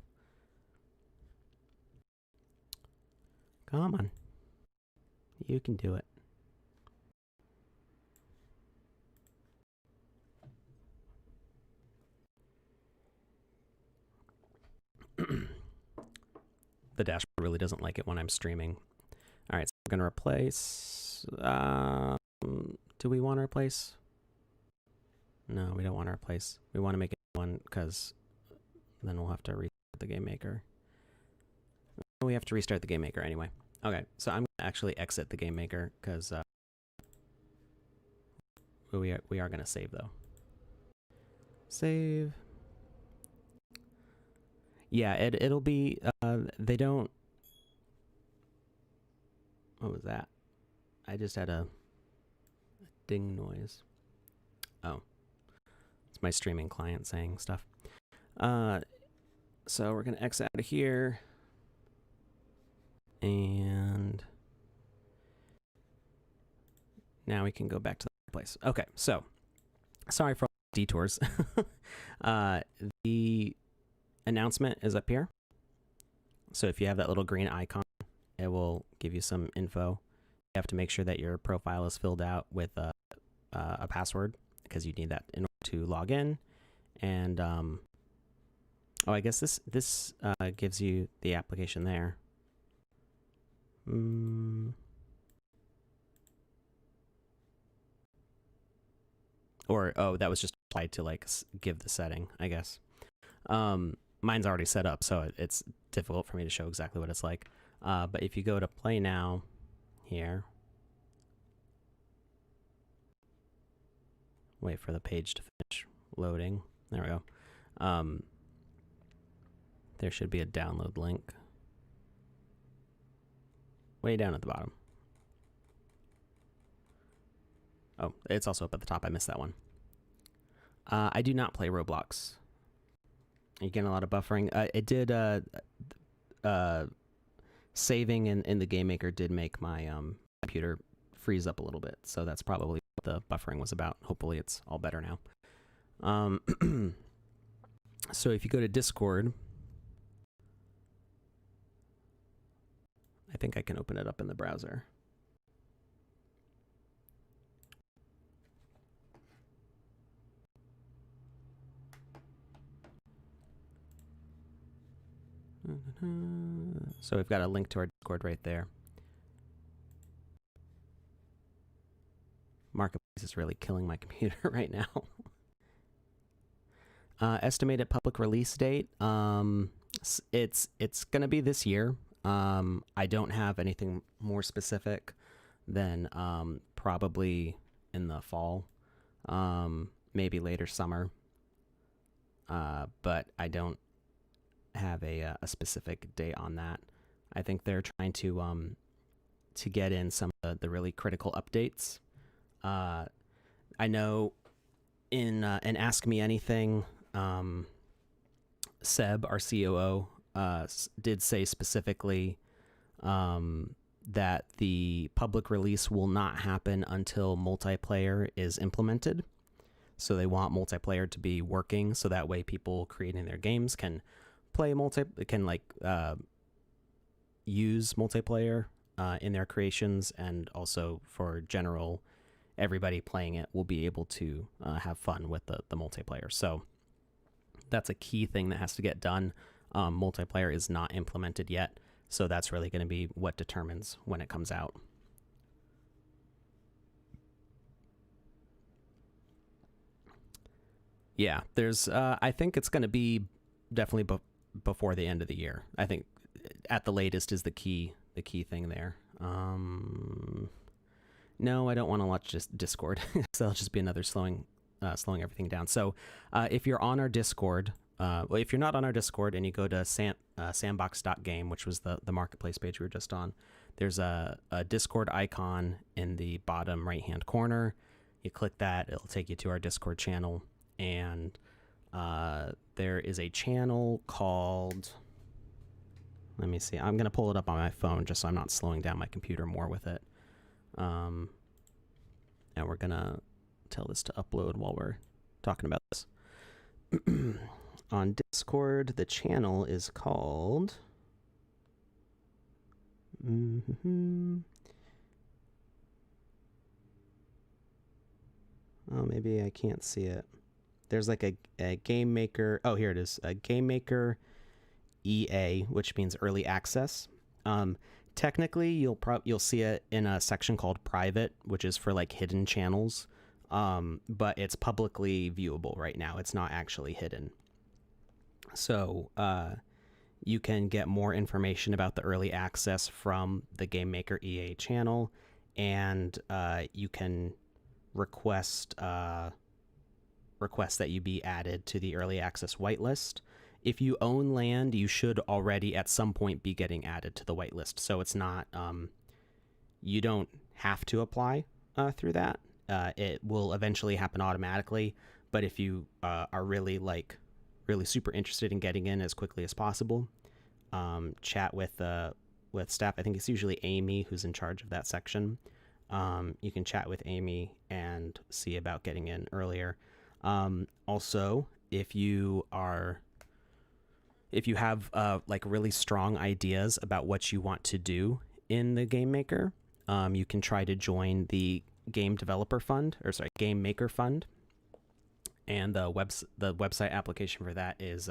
Come on. You can do it. The dashboard really doesn't like it when I'm streaming. All right, so we're going to replace. Do we want to replace? No, we don't want to replace. We want to make it one, because then we'll have to restart the game maker. We have to restart the game maker anyway. Okay, so I'm going to actually exit the game maker, because we are going to save though. Save. Yeah, it'll be, they don't, what was that? I just had a ding noise. Oh, it's my streaming client saying stuff. So we're going to exit out of here. And now we can go back to the place. Okay, so sorry for all the detours. The announcement is up here. So if you have that little green icon, it will give you some info. You have to make sure that your profile is filled out with a password, because you need that in order to log in. And oh, I guess this gives you the application there. Or, oh, that was just applied to like give the setting, I guess. Mine's already set up, so it's difficult for me to show exactly what it's like. But if you go to play now here, wait for the page to finish loading. There we go. There should be a download link way down at the bottom. Oh, it's also up at the top. I missed that one. I do not play Roblox. You're getting a lot of buffering. It did, saving in the game maker did make my computer freeze up a little bit. So that's probably what the buffering was about. Hopefully it's all better now. So if you go to Discord, I think I can open it up in the browser. So we've got a link to our Discord right there. Marketplace is really killing my computer right now. Estimated public release date. It's gonna be this year. I don't have anything more specific than probably in the fall, maybe later summer. But I don't have a specific date on that. I think they're trying to get in some of the really critical updates. I know in Ask Me Anything, Seb, our COO, did say specifically that the public release will not happen until multiplayer is implemented. So they want multiplayer to be working, so that way people creating their games can play use multiplayer in their creations, and also for general everybody playing it will be able to have fun with the multiplayer. So that's a key thing that has to get done. Multiplayer is not implemented yet, so that's really going to be what determines when it comes out. Yeah, there's I think it's going to be definitely before the end of the year. I think at the latest is the key thing there. No, I don't want to watch just Discord. So it'll just be another slowing everything down. So if you're on our Discord, well, if you're not on our Discord and you go to sandbox.game, which was the marketplace page we were just on, there's a Discord icon in the bottom right-hand corner. You click that, it'll take you to our Discord channel. And there is a channel called, let me see, I'm going to pull it up on my phone just so I'm not slowing down my computer more with it. And we're going to tell this to upload while we're talking about this. On Discord, the channel is called... Oh, maybe I can't see it. There's like a Game Maker... Oh, here it is. A Game Maker EA, which means early access. Technically, you'll see it in a section called private, which is for like hidden channels. But it's publicly viewable right now. It's not actually hidden. So you can get more information about the early access from the Game Maker EA channel, and you can request that you be added to the early access whitelist. If you own land, you should already at some point be getting added to the whitelist. So it's not, you don't have to apply through that. It will eventually happen automatically. But if you are really super interested in getting in as quickly as possible, chat with staff. I think it's usually Amy who's in charge of that section. You can chat with Amy and see about getting in earlier. Also, if you have like really strong ideas about what you want to do in the Game Maker, you can try to join the Game Maker Fund. And the website application for that is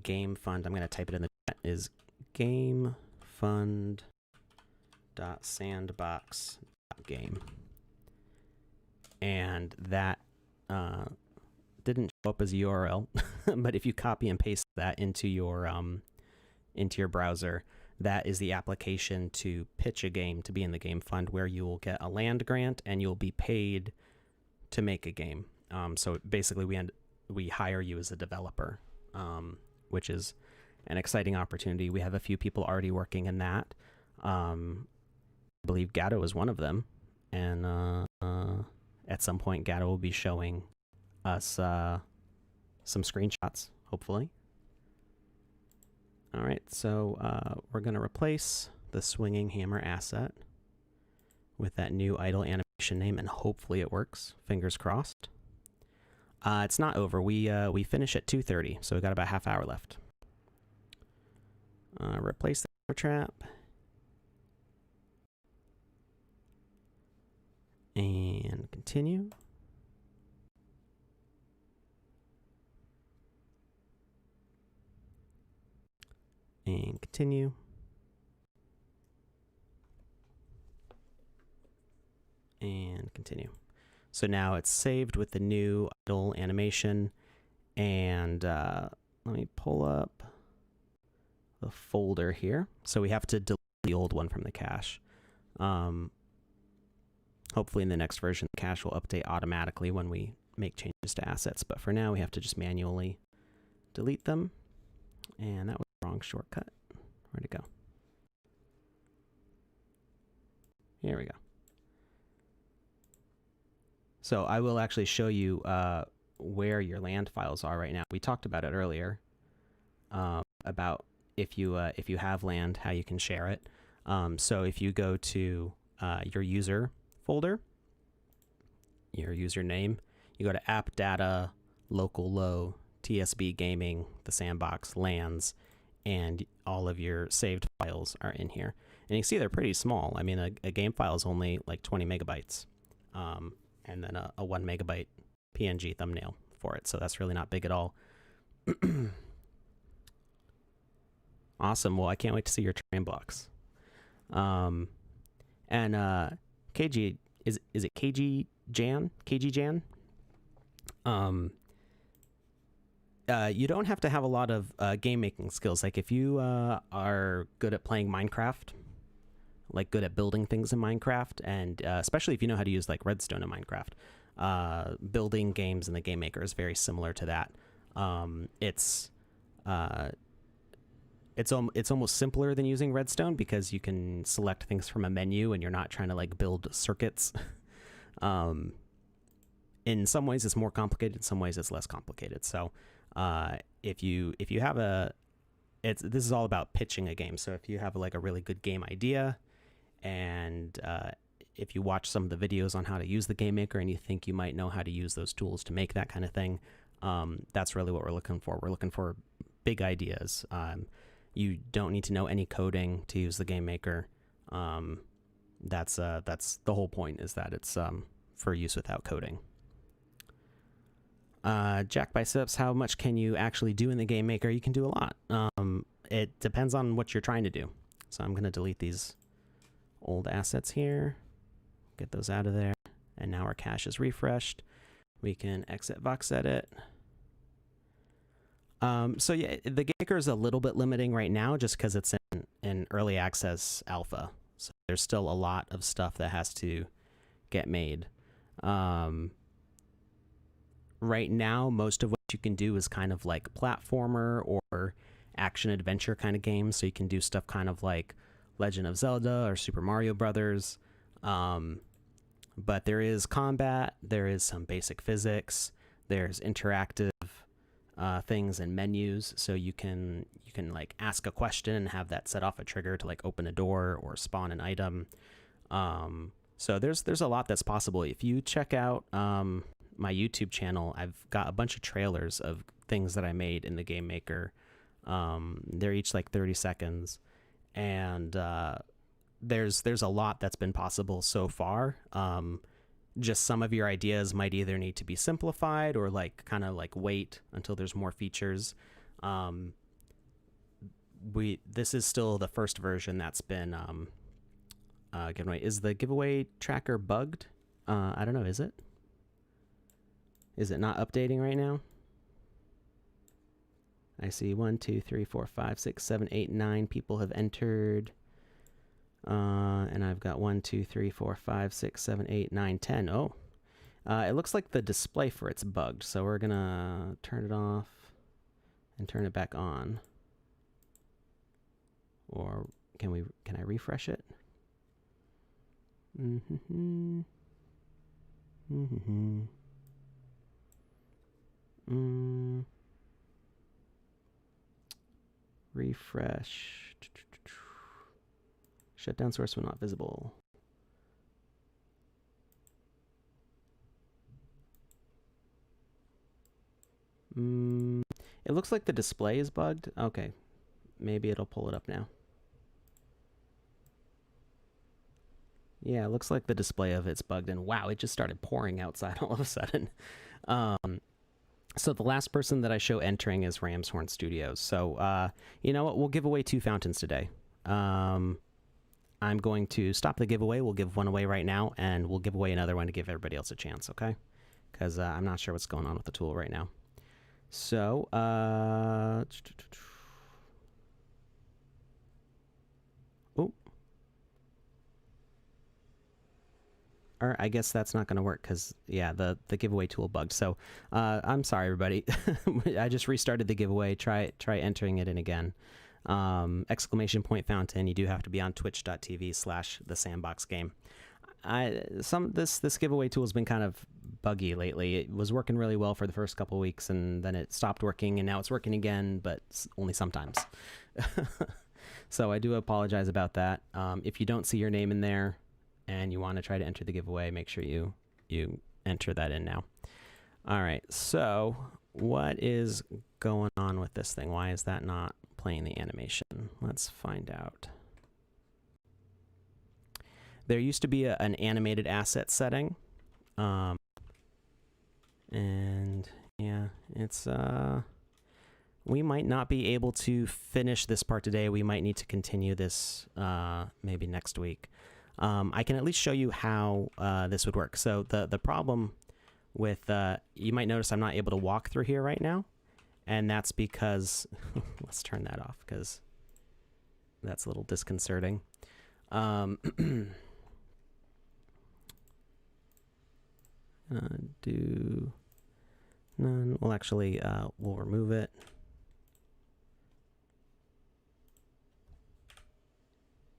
Game Fund. I'm going to type it in the chat. Is gamefund.sandbox.game. And that didn't show up as a URL, but if you copy and paste that into your browser, that is the application to pitch a game to be in the Game Fund, where you will get a land grant and you'll be paid to make a game. So basically, we hire you as a developer, which is an exciting opportunity. We have a few people already working in that. I believe Gatto is one of them, and at some point, Gatto will be showing us some screenshots, hopefully. All right, so we're going to replace the swinging hammer asset with that new idle animation name, and hopefully it works. Fingers crossed. It's not over. We finish at 2:30, so we got about half hour left. Replace the trap. And continue. And continue. And continue. So now it's saved with the new idle animation. And let me pull up the folder here. So we have to delete the old one from the cache. Hopefully in the next version, the cache will update automatically when we make changes to assets. But for now, we have to just manually delete them. And that was the wrong shortcut. Where'd it go? Here we go. So I will actually show you where your land files are right now. We talked about it earlier, about if you have land, how you can share it. So if you go to your user folder, your username, you go to app data, local low, TSB gaming, the sandbox, lands, and all of your saved files are in here. And you see they're pretty small. I mean, a game file is only like 20 megabytes, and then a 1 megabyte PNG thumbnail for it. So that's really not big at all. Awesome. Well, I can't wait to see your terrain blocks. And KG, is it KG Jan? KG Jan? You don't have to have a lot of game making skills. Like if you are good at playing Minecraft, like good at building things in Minecraft, and especially if you know how to use like redstone in Minecraft, building games in the Game Maker is very similar to that. It's almost simpler than using redstone because you can select things from a menu and you're not trying to like build circuits. In some ways it's more complicated, in some ways it's less complicated. So if you have this is all about pitching a game. So if you have like a really good game idea, and if you watch some of the videos on how to use the Game Maker and you think you might know how to use those tools to make that kind of thing, that's really what we're looking for. We're looking for big ideas. You don't need to know any coding to use the Game Maker. That's the whole point, is that it's for use without coding. Jack Biceps, how much can you actually do in the Game Maker? You can do a lot. It depends on what you're trying to do. So I'm going to delete these old assets here, get those out of there, and now our cache is refreshed. We can exit VoxEdit. So yeah, the Game Maker is a little bit limiting right now just because it's in early access alpha. So there's still a lot of stuff that has to get made. Right now, most of what you can do is kind of like platformer or action adventure kind of games. So you can do stuff kind of like Legend of Zelda or Super Mario Brothers. But there is combat, there is some basic physics, there's interactive things and menus, so you can like ask a question and have that set off a trigger to like open a door or spawn an item. So there's a lot that's possible. If you check out my YouTube channel, I've got a bunch of trailers of things that I made in the Game Maker. They're each like 30 seconds, and there's a lot that's been possible so far. Just some of your ideas might either need to be simplified or like kind of like wait until there's more features. This is still the first version that's been given away. Is the giveaway tracker bugged? I don't know. Is it? Is it not updating right now? I see 1, 2, 3, 4, 5, 6, 7, 8, 9 people have entered. And I've got 1, 2, 3, 4, 5, 6, 7, 8, 9, 10. Oh, it looks like the display for it's bugged. So we're gonna turn it off and turn it back on. Or can I refresh it? Refresh. Shutdown source when not visible. It looks like the display is bugged. Okay, maybe it'll pull it up now. Yeah, it looks like the display of it's bugged, and wow, it just started pouring outside all of a sudden. So the last person that I show entering is Ramshorn Studios. So you know what? We'll give away 2 fountains today. I'm going to stop the giveaway. We'll give one away right now, and we'll give away another one to give everybody else a chance, okay? Because I'm not sure what's going on with the tool right now. So, or I guess that's not going to work because, yeah, the giveaway tool bugged. So I'm sorry, everybody. I just restarted the giveaway. Try entering it in again. Exclamation point fountain. You do have to be on twitch.tv/thesandboxgame. This giveaway tool has been kind of buggy lately. It was working really well for the first couple of weeks, and then it stopped working, and now it's working again, but only sometimes. So I do apologize about that. If you don't see your name in there and you want to try to enter the giveaway, make sure you enter that in now. All right, so what is going on with this thing? Why is that not playing the animation? Let's find out. there used to be an animated asset setting. And yeah, it's we might not be able to finish this part today. We might need to continue this maybe next week. I can at least show you how this would work. So the problem with, you might notice I'm not able to walk through here right now. And that's because, let's turn that off because that's a little disconcerting. Do none. Well, actually, we'll remove it.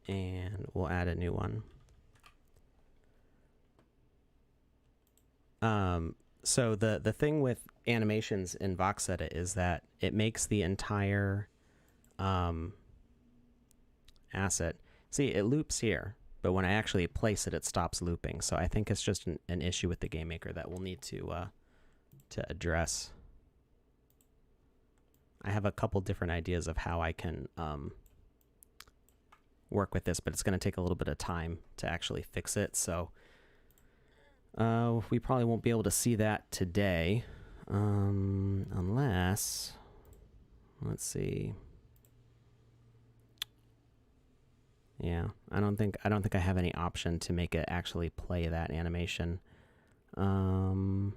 And we'll add a new one. So the thing with animations in VoxEdit is that it makes the entire asset. See, it loops here, but when I actually place it, it stops looping. So I think it's just an issue with the game maker that we'll need to address. I have a couple different ideas of how I can work with this, but it's going to take a little bit of time to actually fix it. So we probably won't be able to see that today, unless, let's see. Yeah, I don't think I have any option to make it actually play that animation. I'm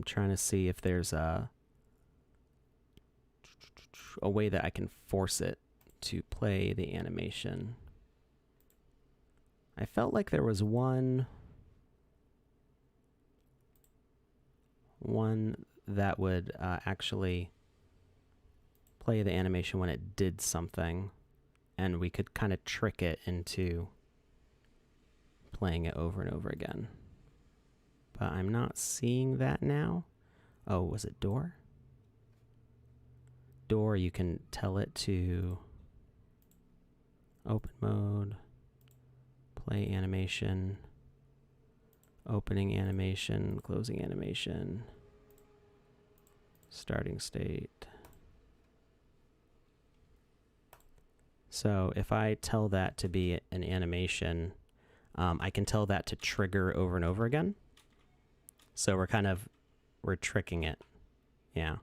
trying to see if there's a way that I can force it to play the animation. I felt like there was one that would actually play the animation when it did something, and we could kind of trick it into playing it over and over again. But I'm not seeing that now. Oh, was it door? Door, you can tell it to open mode, play animation, opening animation, closing animation, starting state. So if I tell that to be an animation, I can tell that to trigger over and over again. So we're tricking it. Yeah.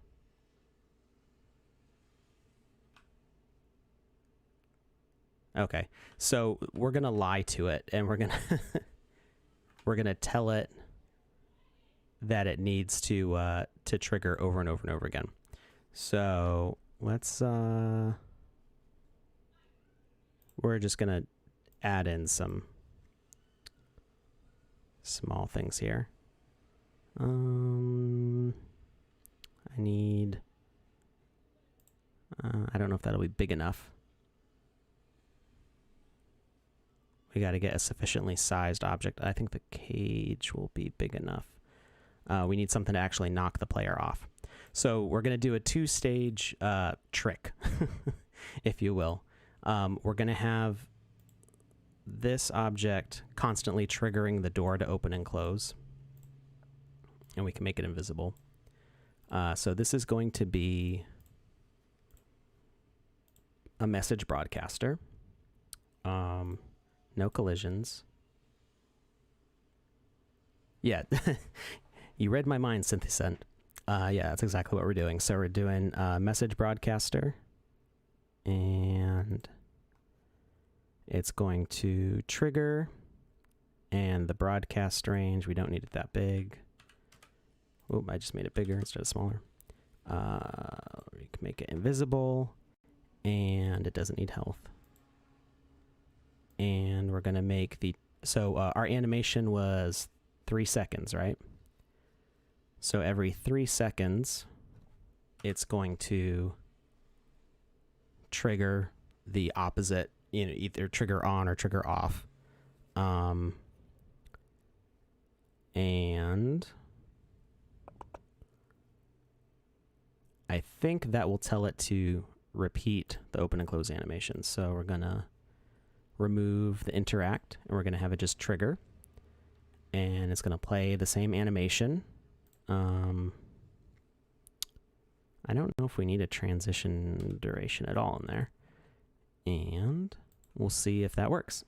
Okay. So we're going to lie to it, and we're going to tell it that it needs to trigger over and over and over again. So let's we're just going to add in some small things here. I need, I don't know if that'll be big enough. We got to get a sufficiently sized object. I think the cage will be big enough. We need something to actually knock the player off. So we're going to do a two-stage trick, if you will. We're going to have this object constantly triggering the door to open and close. And we can make it invisible. So this is going to be a message broadcaster. No collisions. Yeah, you read my mind, Cynthia. Yeah, that's exactly what we're doing. So we're doing message broadcaster, and it's going to trigger, and the broadcast range, we don't need it that big. Oh, I just made it bigger instead of smaller. We can make it invisible, and it doesn't need health. And we're going to make the, so our animation was 3 seconds, right? So every 3 seconds, it's going to trigger the opposite, you know, either trigger on or trigger off. And I think that will tell it to repeat the open and close animation. So we're going to remove the interact, and we're going to have it just trigger, and it's going to play the same animation. I don't know if we need a transition duration at all in there. And we'll see if that works.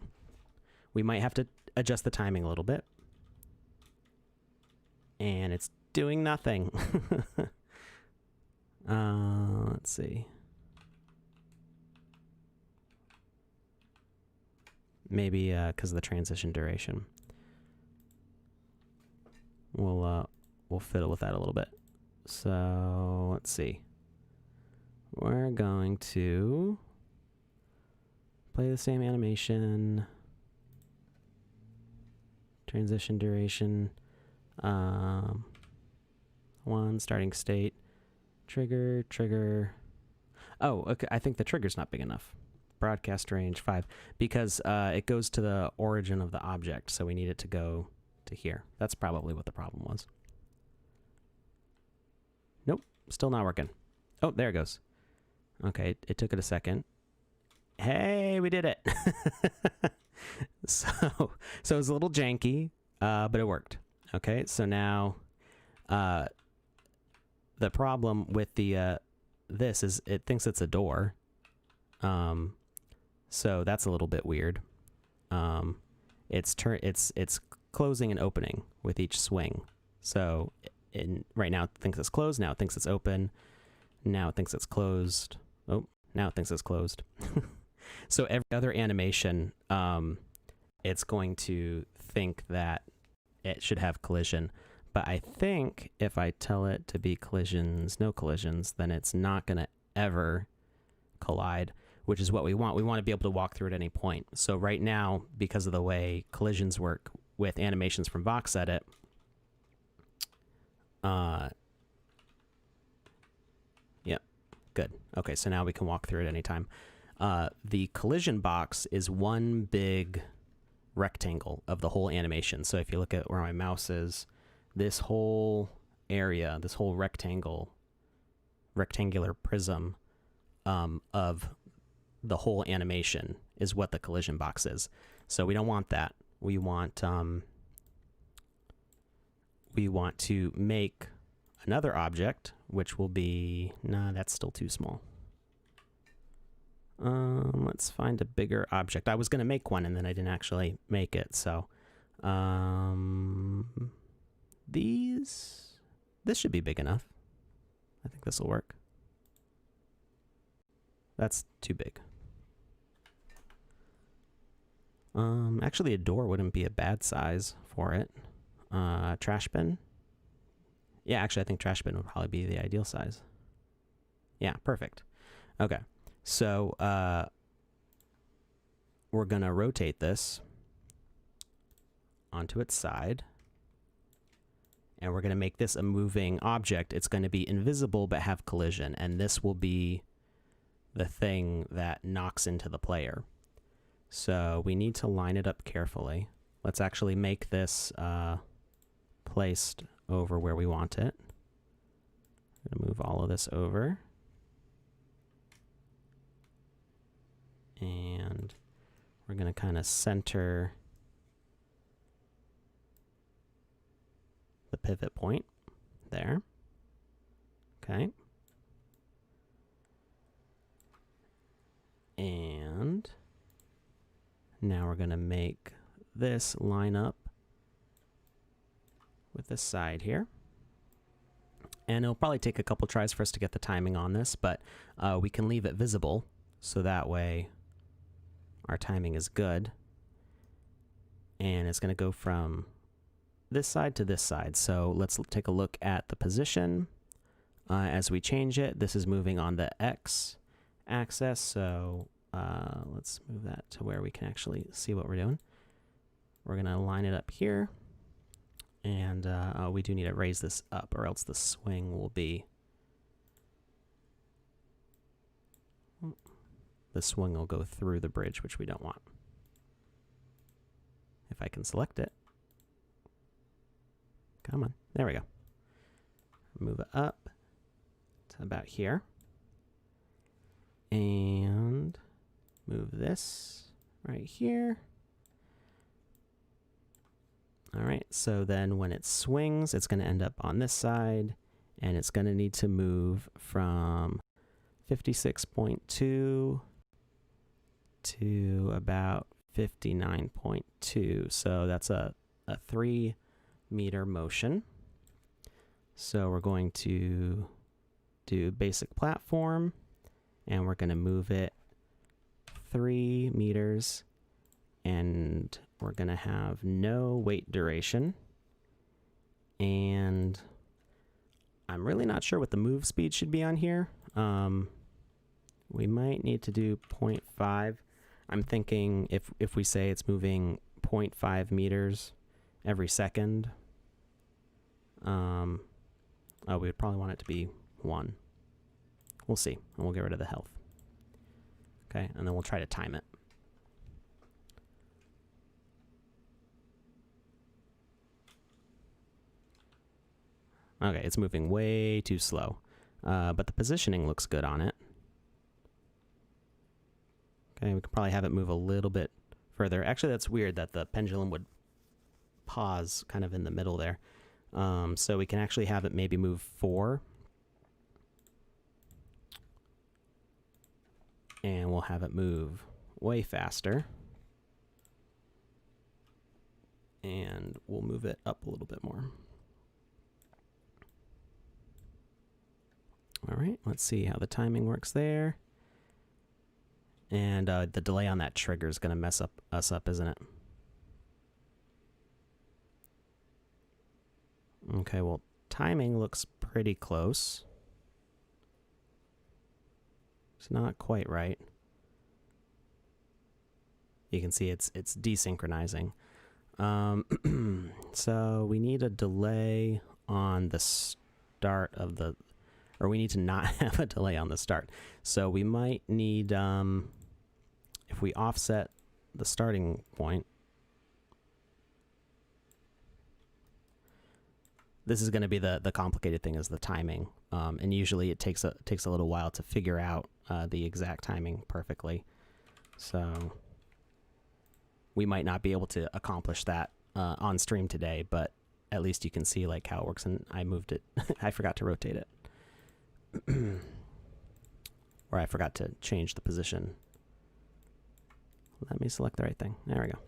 We might have to adjust the timing a little bit. And it's doing nothing. Let's see. Maybe because of the transition duration. We'll fiddle with that a little bit. So let's see. We're going to play the same animation. Transition duration. 1 starting state. Trigger. Oh, okay. I think the trigger's not big enough. Broadcast range 5 because it goes to the origin of the object, so we need it to go to here. That's probably what the problem was. Nope, still not working. Oh, there it goes. Okay, it took it a second. Hey, we did it. So it was a little janky, but it worked. Okay, so now the problem with the this is it thinks it's a door. So that's a little bit weird. It's closing and opening with each swing. So right now it thinks it's closed. Now it thinks it's open. Now it thinks it's closed. Oh, now it thinks it's closed. So every other animation, it's going to think that it should have collision. But I think if I tell it to be collisions, no collisions, then it's not going to ever collide, which is what we want. We want to be able to walk through at any point. So right now, because of the way collisions work with animations from VoxEdit, yep, good. Okay, so now we can walk through at any time. The collision box is one big rectangle of the whole animation. So if you look at where my mouse is, this whole area, this whole rectangular prism of the whole animation is what the collision box is. So we don't want that. We want to make another object, which will be, nah, that's still too small. Let's find a bigger object. I was going to make one and then I didn't actually make it. So this should be big enough. I think this will work. That's too big. Actually, a door wouldn't be a bad size for it. Trash bin. Yeah, actually, I think trash bin would probably be the ideal size. Yeah, perfect. Okay, so we're going to rotate this onto its side. And we're going to make this a moving object. It's going to be invisible but have collision. And this will be the thing that knocks into the player. So we need to line it up carefully. Let's actually make this placed over where we want it. I'm going to move all of this over. And we're going to kind of center the pivot point there. Okay. And now we're going to make this line up with this side here. And it'll probably take a couple tries for us to get the timing on this, but we can leave it visible so that way our timing is good. And it's going to go from this side to this side. So let's take a look at the position. As we change it, this is moving on the X axis. So let's move that to where we can actually see what we're doing. We're going to line it up here. And we do need to raise this up or else the swing will be... The swing will go through the bridge, which we don't want. If I can select it. Come on. There we go. Move it up to about here. And move this right here. All right, so then when it swings, it's going to end up on this side, and it's going to need to move from 56.2 to about 59.2. So that's a 3-meter motion. So we're going to do basic platform, and we're going to move it 3 meters, and we're going to have no wait duration. And I'm really not sure what the move speed should be on here. We might need to do 0.5. I'm thinking if we say it's moving 0.5 meters every second, we would probably want it to be 1. We'll see, and we'll get rid of the health. Okay, and then we'll try to time it. Okay, it's moving way too slow, but the positioning looks good on it. Okay, we could probably have it move a little bit further. Actually, that's weird that the pendulum would pause kind of in the middle there. So we can actually have it maybe move 4. And we'll have it move way faster. And we'll move it up a little bit more. All right, let's see how the timing works there. And the delay on that trigger is going to mess us up, isn't it? Okay, well, timing looks pretty close. It's not quite right. You can see it's desynchronizing. So we need a delay on the start of the, or we need to not have a delay on the start. So we might need, if we offset the starting point, this is going to be the complicated thing, is the timing, and usually it takes a little while to figure out the exact timing perfectly. So we might not be able to accomplish that on stream today, but at least you can see like how it works. And I moved it. I forgot to rotate it, or I forgot to change the position. Let me select the right thing. There we go.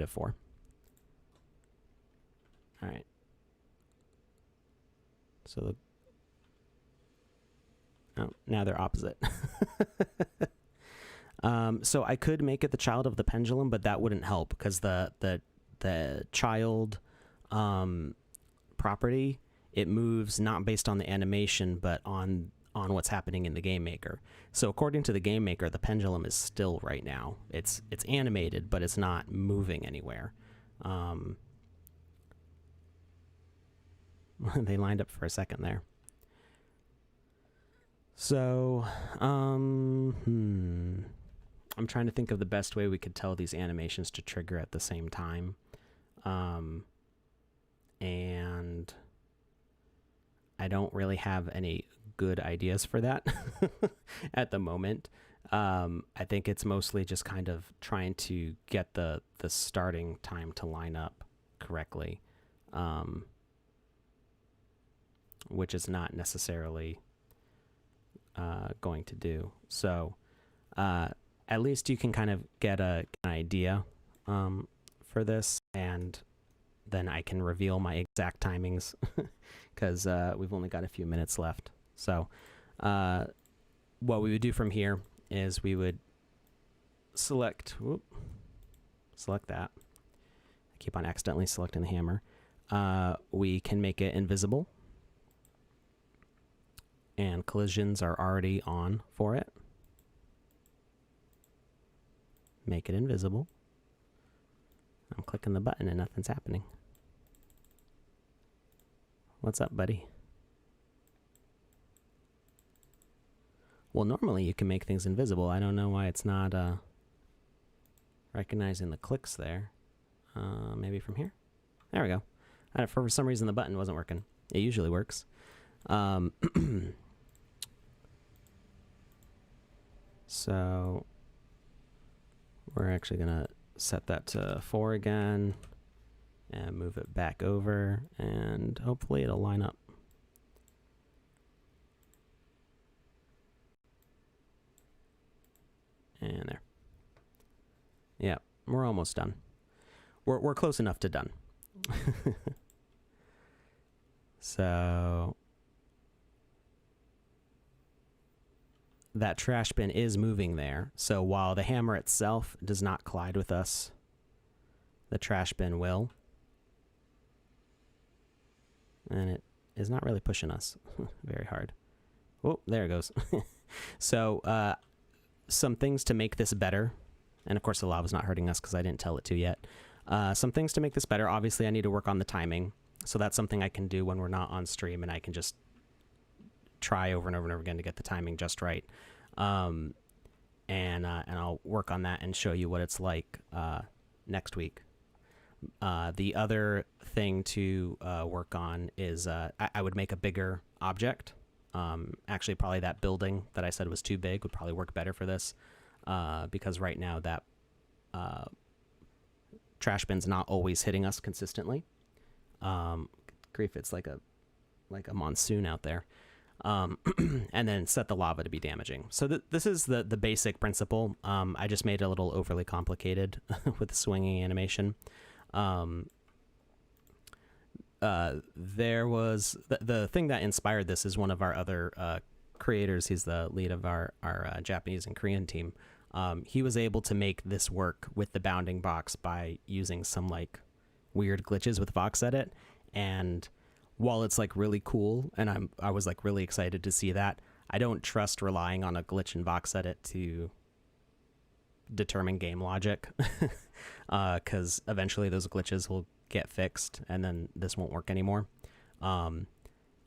-4. All right. So now they're opposite. So I could make it the child of the pendulum, but that wouldn't help because the child property, it moves not based on the animation, but on what's happening in the game maker. So according to the game maker, the pendulum is still right now. It's animated, but it's not moving anywhere. They lined up for a second there. So, I'm trying to think of the best way we could tell these animations to trigger at the same time. And I don't really have any good ideas for that at the moment. I think it's mostly just kind of trying to get the starting time to line up correctly. Which is not necessarily going to do. So at least you can kind of get an idea for this, and then I can reveal my exact timings because we've only got a few minutes left. So what we would do from here is we would select that. I keep on accidentally selecting the hammer. We can make it invisible, and collisions are already on for it. Make it invisible. I'm clicking the button and nothing's happening. What's up, buddy? Well, normally you can make things invisible. I don't know why it's not recognizing the clicks there. Maybe from here? There we go. For some reason the button wasn't working. It usually works. So we're actually gonna set that to 4 again and move it back over, and hopefully it'll line up. And there. We're almost done. We're close enough to done. So that trash bin is moving there. So while the hammer itself does not collide with us, the trash bin will. And it is not really pushing us very hard. Oh, there it goes. So some things to make this better. And of course the lava's not hurting us because I didn't tell it to yet. Some things to make this better. Obviously I need to work on the timing. So that's something I can do when we're not on stream, and I can just try over and over and over again to get the timing just right. And I'll work on that and show you what it's like next week. The other thing to work on is I would make a bigger object. Actually, probably that building that I said was too big would probably work better for this, because right now that trash bin's not always hitting us consistently. Grief, it's like a monsoon out there. And then set the lava to be damaging. So this is the basic principle. I just made it a little overly complicated with the swinging animation. There was the thing that inspired this is one of our other creators. He's the lead of our Japanese and Korean team. He was able to make this work with the bounding box by using some like weird glitches with VoxEdit. And while it's like really cool, and I was like really excited to see that, I don't trust relying on a glitch in VoxEdit to determine game logic, because eventually those glitches will get fixed and then this won't work anymore.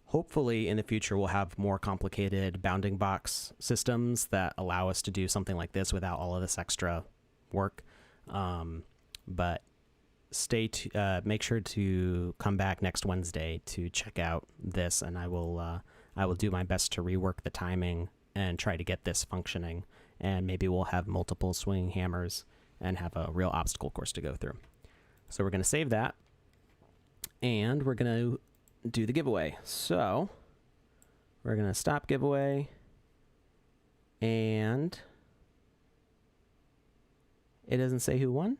Hopefully in the future we'll have more complicated bounding box systems that allow us to do something like this without all of this extra work. But make sure to come back next Wednesday to check out this, and I will do my best to rework the timing and try to get this functioning, and maybe we'll have multiple swinging hammers and have a real obstacle course to go through. So we're going to save that, and we're going to do the giveaway. So we're going to stop giveaway, and it doesn't say who won.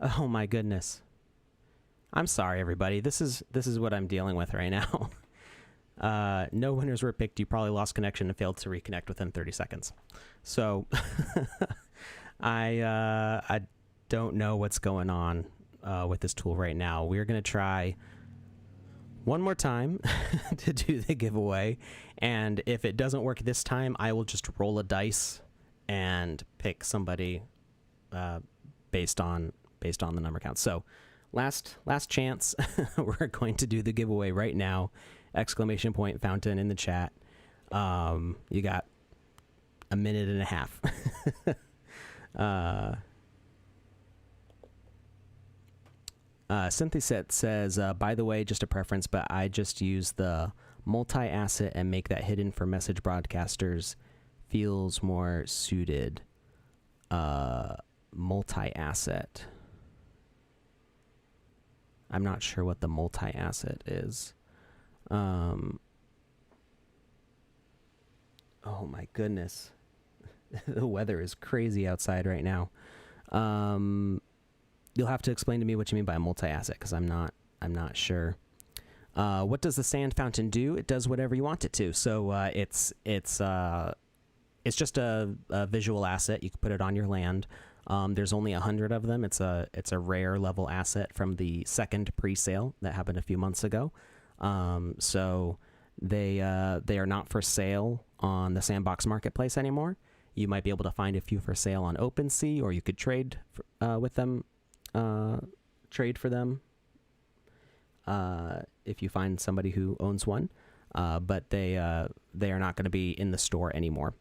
Oh my goodness. I'm sorry, everybody. This is what I'm dealing with right now. No winners were picked. You probably lost connection and failed to reconnect within 30 seconds. So I don't know what's going on with this tool right now. We're going to try one more time to do the giveaway. And if it doesn't work this time, I will just roll a dice and pick somebody based on the number count. So last chance. We're going to do the giveaway right now. ! Fountain in the chat. You got a minute and a half. Syntheset says, by the way, just a preference, but I just use the multi-asset and make that hidden for message broadcasters. Feels more suited. Multi-asset. I'm not sure what the multi-asset is. Oh my goodness. The weather is crazy outside right now. You'll have to explain to me what you mean by multi-asset, because I'm not sure. What does the sand fountain do? It does whatever you want it to. So it's just a visual asset. You can put it on your land. There's only 100 of them. It's a rare level asset from the second pre-sale that happened a few months ago. So they are not for sale on the Sandbox marketplace anymore. You might be able to find a few for sale on OpenSea, or you could trade with them, trade for them if you find somebody who owns one. But they are not going to be in the store anymore.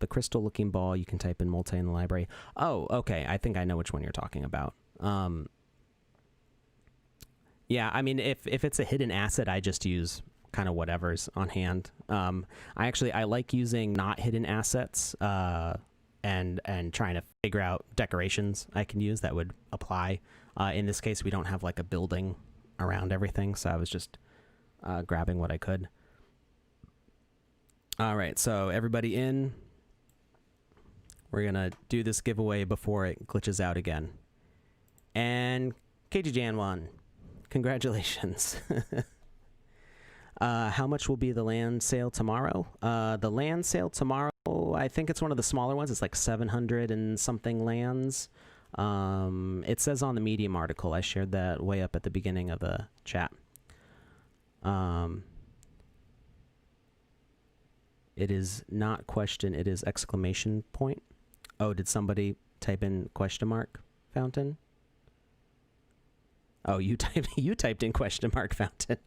The crystal-looking ball, you can type in multi in the library. Oh, okay. I think I know which one you're talking about. Yeah, I mean, if it's a hidden asset, I just use kind of whatever's on hand. I like using not hidden assets and trying to figure out decorations I can use that would apply. In this case, we don't have like a building around everything, so I was just grabbing what I could. All right, so everybody in. We're going to do this giveaway before it glitches out again. And KGJan won. Congratulations. How much will be the land sale tomorrow? The land sale tomorrow, I think it's one of the smaller ones. It's like 700 and something lands. It says on the Medium article. I shared that way up at the beginning of the chat. It is not question, it is exclamation point. Oh, did somebody type in question mark fountain? Oh, you typed in question mark fountain.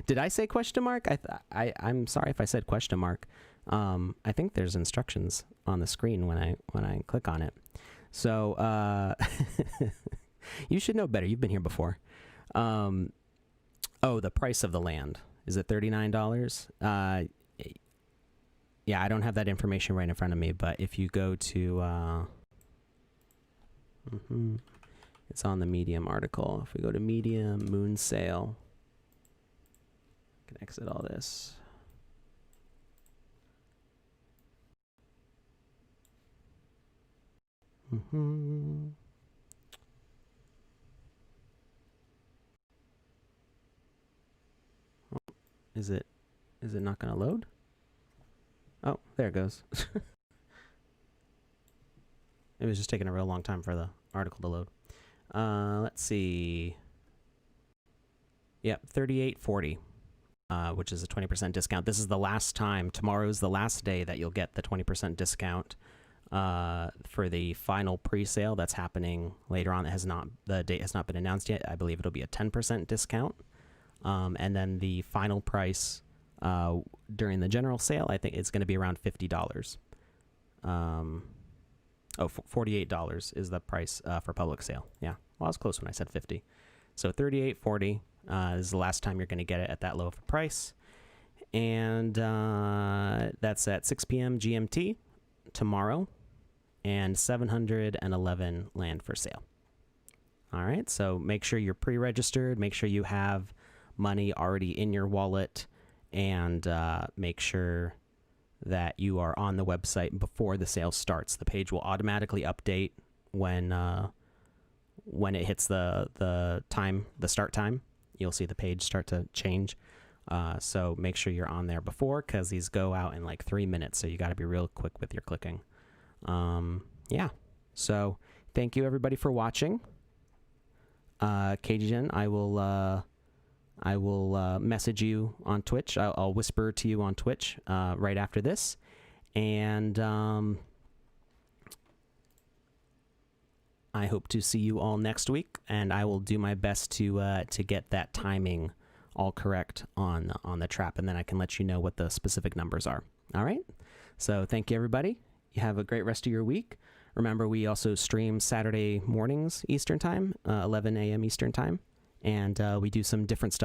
Did I say question mark? I'm sorry if I said question mark. I think there's instructions on the screen when I click on it. So you should know better. You've been here before. Oh, the price of the land. Is it $39? Yeah, I don't have that information right in front of me, but if you go to it's on the Medium article. If we go to Medium moon sale, I can exit all this. Is it not going to load? Oh, there it goes. It was just taking a real long time for the article to load. Let's see. Yep, $38.40, which is a 20% discount. This is the last time. Tomorrow's the last day that you'll get the 20% discount for the final pre-sale that's happening later on. The date has not been announced yet. I believe it'll be a 10% discount. And then the final price during the general sale, I think it's going to be around $50. $48 is the price for public sale. Yeah, well, I was close when I said 50. So $38.40 is the last time you're going to get it at that low of a price. And that's at 6 p.m. GMT tomorrow, and 711 land for sale. All right, so make sure you're pre-registered. Make sure you have money already in your wallet, and make sure that you are on the website before the sale starts. The page will automatically update when it hits the start time. You'll see the page start to change. So make sure you're on there before, because these go out in like 3 minutes. So you got to be real quick with your clicking. Yeah. So thank you everybody for watching. KGN, I will message you on Twitch. I'll whisper to you on Twitch right after this. And I hope to see you all next week, and I will do my best to get that timing all correct on the trap, and then I can let you know what the specific numbers are. All right? So thank you, everybody. You have a great rest of your week. Remember, we also stream Saturday mornings Eastern Time, 11 a.m. Eastern Time. And we do some different stuff